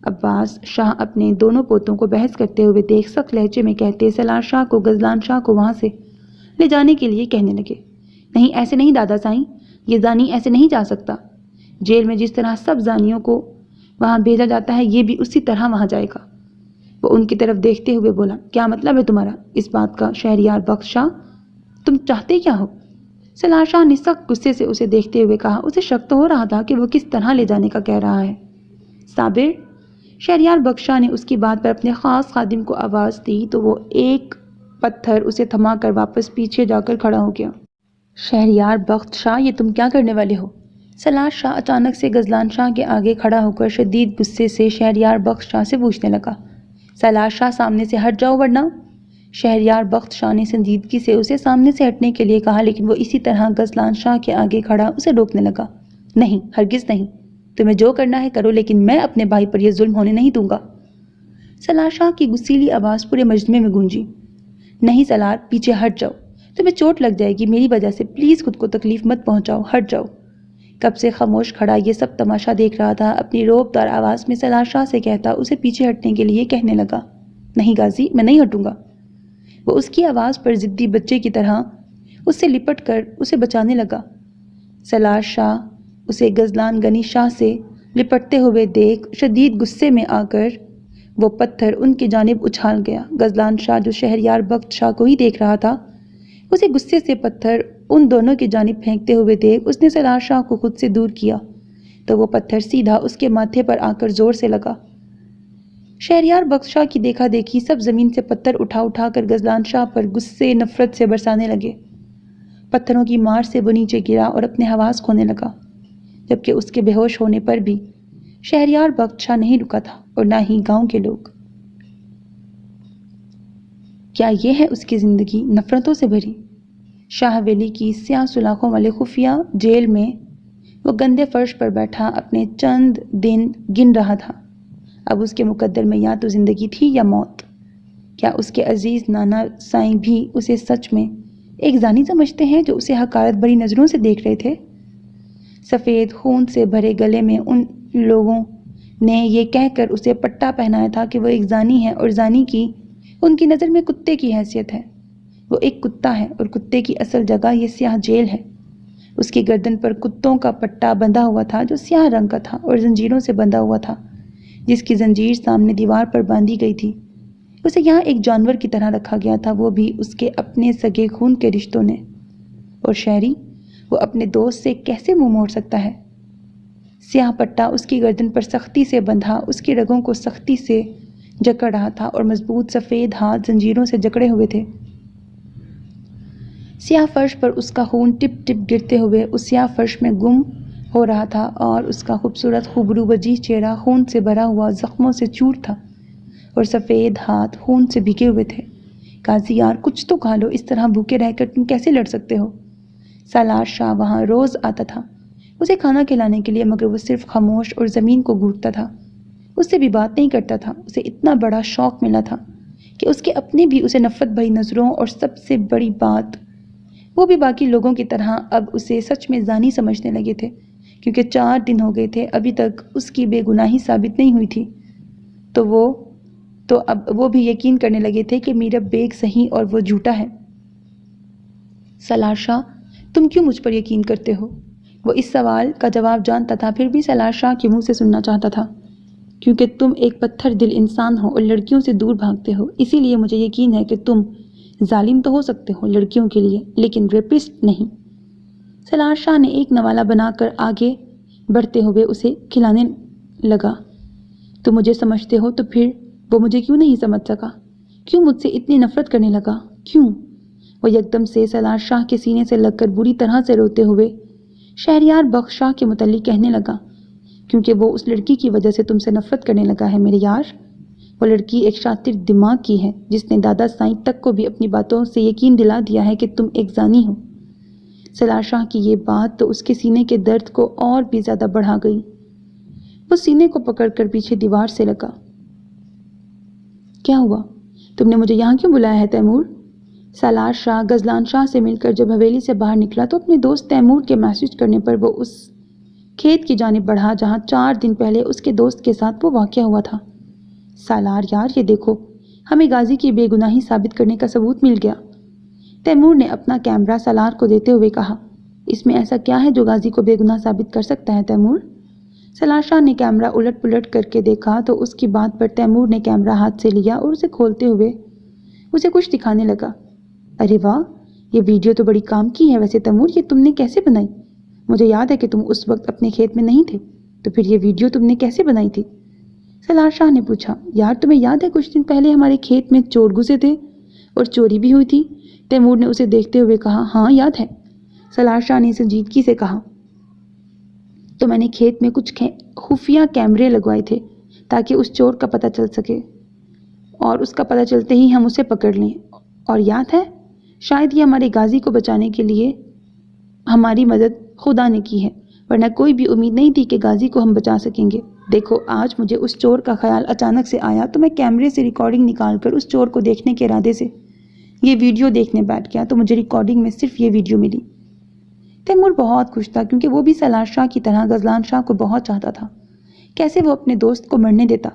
S1: عباس شاہ اپنے دونوں پوتوں کو بحث کرتے ہوئے دیکھ سخت لہجے میں کہتے سالار شاہ کو غزلان شاہ کو وہاں سے لے جانے کے لیے کہنے لگے، نہیں ایسے نہیں دادا سائیں، یہ زانی ایسے نہیں جا سکتا۔ جیل میں جس طرح سب زانیوں کو وہاں بھیجا جاتا ہے یہ بھی اسی طرح وہاں جائے گا۔ وہ ان کی طرف دیکھتے ہوئے بولا، کیا مطلب ہے تمہارا اس بات کا شہریار بخش شاہ؟ تم چاہتے کیا ہو؟ سالار شاہ نے سخت غصے سے اسے دیکھتے ہوئے کہا، اسے شک تو ہو رہا تھا کہ وہ کس طرح لے جانے کا کہہ رہا ہے۔ صابر، شہریار بخش شاہ نے اس کی بات پر اپنے خاص خادم کو آواز دی تو وہ ایک پتھر اسے تھما کر واپس پیچھے جا کر کھڑا ہو گیا۔ شہریار بخت شاہ یہ تم کیا کرنے والے ہو؟ سالار شاہ اچانک سے غزلان شاہ کے آگے کھڑا ہو کر شدید غصے سے شہریار بخش شاہ سے پوچھنے لگا، سالار شاہ سامنے سے ہٹ جاؤ ورنہ۔ شہریار بخت شاہ نے سنجیدگی سے اسے سامنے سے ہٹنے کے لیے کہا لیکن وہ اسی طرح غزلان شاہ کے آگے کھڑا اسے روکنے لگا، نہیں ہرگز نہیں، تمہیں جو کرنا ہے کرو لیکن میں اپنے بھائی پر یہ ظلم ہونے نہیں دوں گا۔ سالار شاہ کی غصیلی آواز پورے مجمع میں گونجی، نہیں سالار پیچھے ہٹ جاؤ، تمہیں چوٹ لگ جائے گی میری وجہ سے، پلیز خود کو تکلیف مت پہنچاؤ، ہٹ جاؤ۔ کب سے خاموش کھڑا یہ سب تماشا دیکھ رہا تھا، اپنی روب دار آواز میں سالار شاہ سے کہتا اسے پیچھے ہٹنے کے لیے کہنے لگا، نہیں غازی میں نہیں ہٹوں گا۔ وہ اس کی آواز پر ضدی بچے کی طرح اس سے لپٹ کر اسے بچانے لگا۔ سالار شاہ اسے غزلان غنی شاہ سے لپٹتے ہوئے دیکھ شدید غصے میں آ کر وہ پتھر ان کی جانب اچھال گیا۔ غزلان شاہ جو شہریار بخت شاہ کو ہی دیکھ رہا تھا، اسے غصے سے پتھر ان دونوں کی جانب پھینکتے ہوئے دیکھ اس نے سالار شاہ کو خود سے دور کیا۔ تو وہ پتھر سیدھا اس کے ماتھے پر آ کر زور سے لگا۔ شہریار بخش شاہ کی دیکھا دیکھی سب زمین سے پتھر اٹھا اٹھا کر غزلان شاہ پر غصے نفرت سے برسانے لگے۔ پتھروں کی مار سے وہ نیچے گرا اور اپنے حواس کھونے لگا، جبکہ اس کے بے ہوش ہونے پر بھی شہریار بخش شاہ نہیں رکا تھا اور نہ ہی گاؤں کے لوگ۔ کیا یہ ہے اس کی زندگی نفرتوں سے بھری؟ شاہ ویلی کی سیاہ سلاخوں والے خفیہ جیل میں وہ گندے فرش پر بیٹھا اپنے چند دن گن رہا تھا۔ اب اس کے مقدر میں یا تو زندگی تھی یا موت۔ کیا اس کے عزیز نانا سائیں بھی اسے سچ میں ایک زانی سمجھتے ہیں جو اسے حقارت بھری نظروں سے دیکھ رہے تھے؟ سفید خون سے بھرے گلے میں ان لوگوں نے یہ کہہ کر اسے پٹا پہنایا تھا کہ وہ ایک زانی ہے اور زانی کی ان کی نظر میں کتے کی حیثیت ہے۔ وہ ایک کتا ہے اور کتے کی اصل جگہ یہ سیاہ جیل ہے۔ اس کی گردن پر کتوں کا پٹا بندھا ہوا تھا جو سیاہ رنگ کا تھا اور زنجیروں سے بندھا ہوا تھا، جس کی زنجیر سامنے دیوار پر باندھی گئی تھی۔ اسے یہاں ایک جانور کی طرح رکھا گیا تھا، وہ بھی اس کے اپنے سگے خون کے رشتوں نے۔ اور شہری، وہ اپنے دوست سے کیسے منہ موڑ سکتا ہے؟ سیاہ پٹا اس کی گردن پر سختی سے بندھا اس کی رگوں کو سختی سے جکڑ رہا تھا اور مضبوط سفید ہاتھ زنجیروں سے جکڑے ہوئے تھے۔ سیاہ فرش پر اس کا خون ٹپ ٹپ گرتے ہوئے اس سیاہ فرش میں گم ہو رہا تھا اور اس کا خوبصورت خوبرو وجیح چہرہ خون سے بھرا ہوا زخموں سے چور تھا اور سفید ہاتھ خون سے بھیگے ہوئے تھے۔ قاضی یار، کچھ تو کھا لو، اس طرح بھوکے رہ کر تم کیسے لڑ سکتے ہو؟ سالار شاہ وہاں روز آتا تھا اسے کھانا کھلانے کے لیے، مگر وہ صرف خاموش اور زمین کو گھونٹتا تھا، اس سے بھی بات نہیں کرتا تھا۔ اسے اتنا بڑا شوق ملا تھا کہ اس کے اپنے بھی اسے نفرت بھری نظروں، اور سب سے بڑی بات وہ بھی باقی لوگوں کی طرح اب اسے سچ میں زانی سمجھنے لگے تھے، کیونکہ 4 دن ہو گئے تھے ابھی تک اس کی بے گناہی ثابت نہیں ہوئی تھی۔ تو اب وہ بھی یقین کرنے لگے تھے کہ میرب بیگ صحیح اور وہ جھوٹا ہے۔ سالار شاہ، تم کیوں مجھ پر یقین کرتے ہو؟ وہ اس سوال کا جواب جانتا تھا، پھر بھی سالار شاہ کے منہ سے سننا چاہتا تھا۔ کیونکہ تم ایک پتھر دل انسان ہو اور لڑکیوں سے دور بھاگتے ہو، اسی لیے مجھے یقین ہے کہ تم ظالم تو ہو سکتے ہو لڑکیوں کے لیے، لیکن ریپسٹ نہیں۔ سالار شاہ نے ایک نوالہ بنا کر آگے بڑھتے ہوئے اسے کھلانے لگا۔ تم مجھے سمجھتے ہو تو پھر وہ مجھے کیوں نہیں سمجھ سکا؟ کیوں مجھ سے اتنی نفرت کرنے لگا؟ کیوں؟ وہ یکدم سے سالار شاہ کے سینے سے لگ کر بری طرح سے روتے ہوئے شہریار بخش شاہ کے متعلق کہنے لگا، کیونکہ وہ اس لڑکی کی وجہ سے تم سے نفرت کرنے لگا ہے میرے یار۔ وہ لڑکی ایک شاطر دماغ کی ہے جس نے دادا سائیں تک کو بھی اپنی باتوں سے یقین دلا دیا ہے کہ تم ایک زانی ہو۔ سالار شاہ کی یہ بات تو اس کے سینے کے درد کو اور بھی زیادہ بڑھا گئی۔ وہ سینے کو پکڑ کر پیچھے دیوار سے لگا۔ کیا ہوا؟ تم نے مجھے یہاں کیوں بلایا ہے تیمور؟ سالار شاہ غزلان شاہ سے مل کر جب حویلی سے باہر نکلا تو اپنے دوست تیمور کے میسج کرنے پر وہ اس کھیت کی جانب بڑھا جہاں 4 دن پہلے اس کے دوست کے ساتھ وہ واقعہ ہوا تھا۔ سالار یار، یہ دیکھو، ہمیں غازی کی بے گناہی ثابت کرنے کا ثبوت مل گیا۔ تیمور نے اپنا کیمرہ سالار کو دیتے ہوئے کہا، اس میں ایسا کیا ہے جو غازی کو بے گناہ ثابت کر سکتا ہے تیمور؟ سالار شاہ نے کیمرہ الٹ پلٹ کر کے دیکھا تو اس کی بات پر تیمور نے کیمرہ ہاتھ سے لیا اور اسے کھولتے ہوئے اسے کچھ دکھانے لگا۔ ارے واہ، یہ ویڈیو تو بڑی کام کی ہے۔ ویسے تیمور، یہ تم نے کیسے بنائی؟ مجھے یاد ہے کہ تم اس وقت اپنے کھیت میں نہیں تھے، تو پھر یہ ویڈیو تم نے کیسے بنائی تھی؟ سالار شاہ نے پوچھا۔ یار، تمہیں یاد ہے کچھ دن پہلے ہمارے کھیت میں چور گھسے تھے اور چوری بھی ہوئی تھی؟ تیمور نے اسے دیکھتے ہوئے کہا۔ ہاں یاد ہے، سالار شاہ نے سنجیدگی سے کہا۔ تو میں نے کھیت میں کچھ خفیہ کیمرے لگوائے تھے تاکہ اس چور کا پتہ چل سکے، اور اس کا پتہ چلتے ہی ہم اسے پکڑ لیں۔ اور یاد ہے، شاید یہ ہمارے غازی کو بچانے کے لیے ہماری مدد خدا نے کی ہے، ورنہ کوئی بھی امید نہیں تھی کہ غازی کو ہم بچا سکیں گے۔ دیکھو، آج مجھے اس چور کا خیال اچانک سے آیا تو میں کیمرے سے ریکارڈنگ نکال کر اس چور کو دیکھنے کے ارادے سے یہ ویڈیو دیکھنے بیٹھ گیا، تو مجھے ریکارڈنگ میں صرف یہ ویڈیو ملی۔ تیمور بہت خوش تھا کیونکہ وہ بھی سالار شاہ کی طرح غزلان شاہ کو بہت چاہتا تھا۔ کیسے وہ اپنے دوست کو مرنے دیتا؟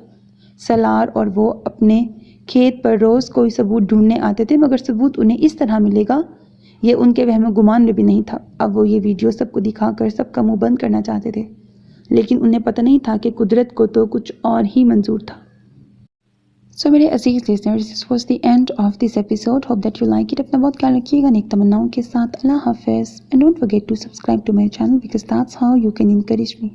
S1: سالار اور وہ اپنے کھیت پر روز کوئی ثبوت ڈھونڈنے آتے تھے، مگر ثبوت انہیں اس طرح ملے گا یہ ان کے وہم و گمان میں بھی نہیں تھا۔ اب وہ یہ ویڈیو سب کو دکھا کر سب کا منہ بند کرنا چاہتے تھے، لیکن انہیں پتہ نہیں تھا کہ قدرت کو تو کچھ اور ہی منظور تھا۔ سو میرے عزیز listeners, this was the end of this episode. Hope that you like it. اپنا بہت خیال رکھیے گا نیک تمناؤں کے ساتھ۔ اللہ حافظ. And don't forget to subscribe to my channel because that's how you can encourage me.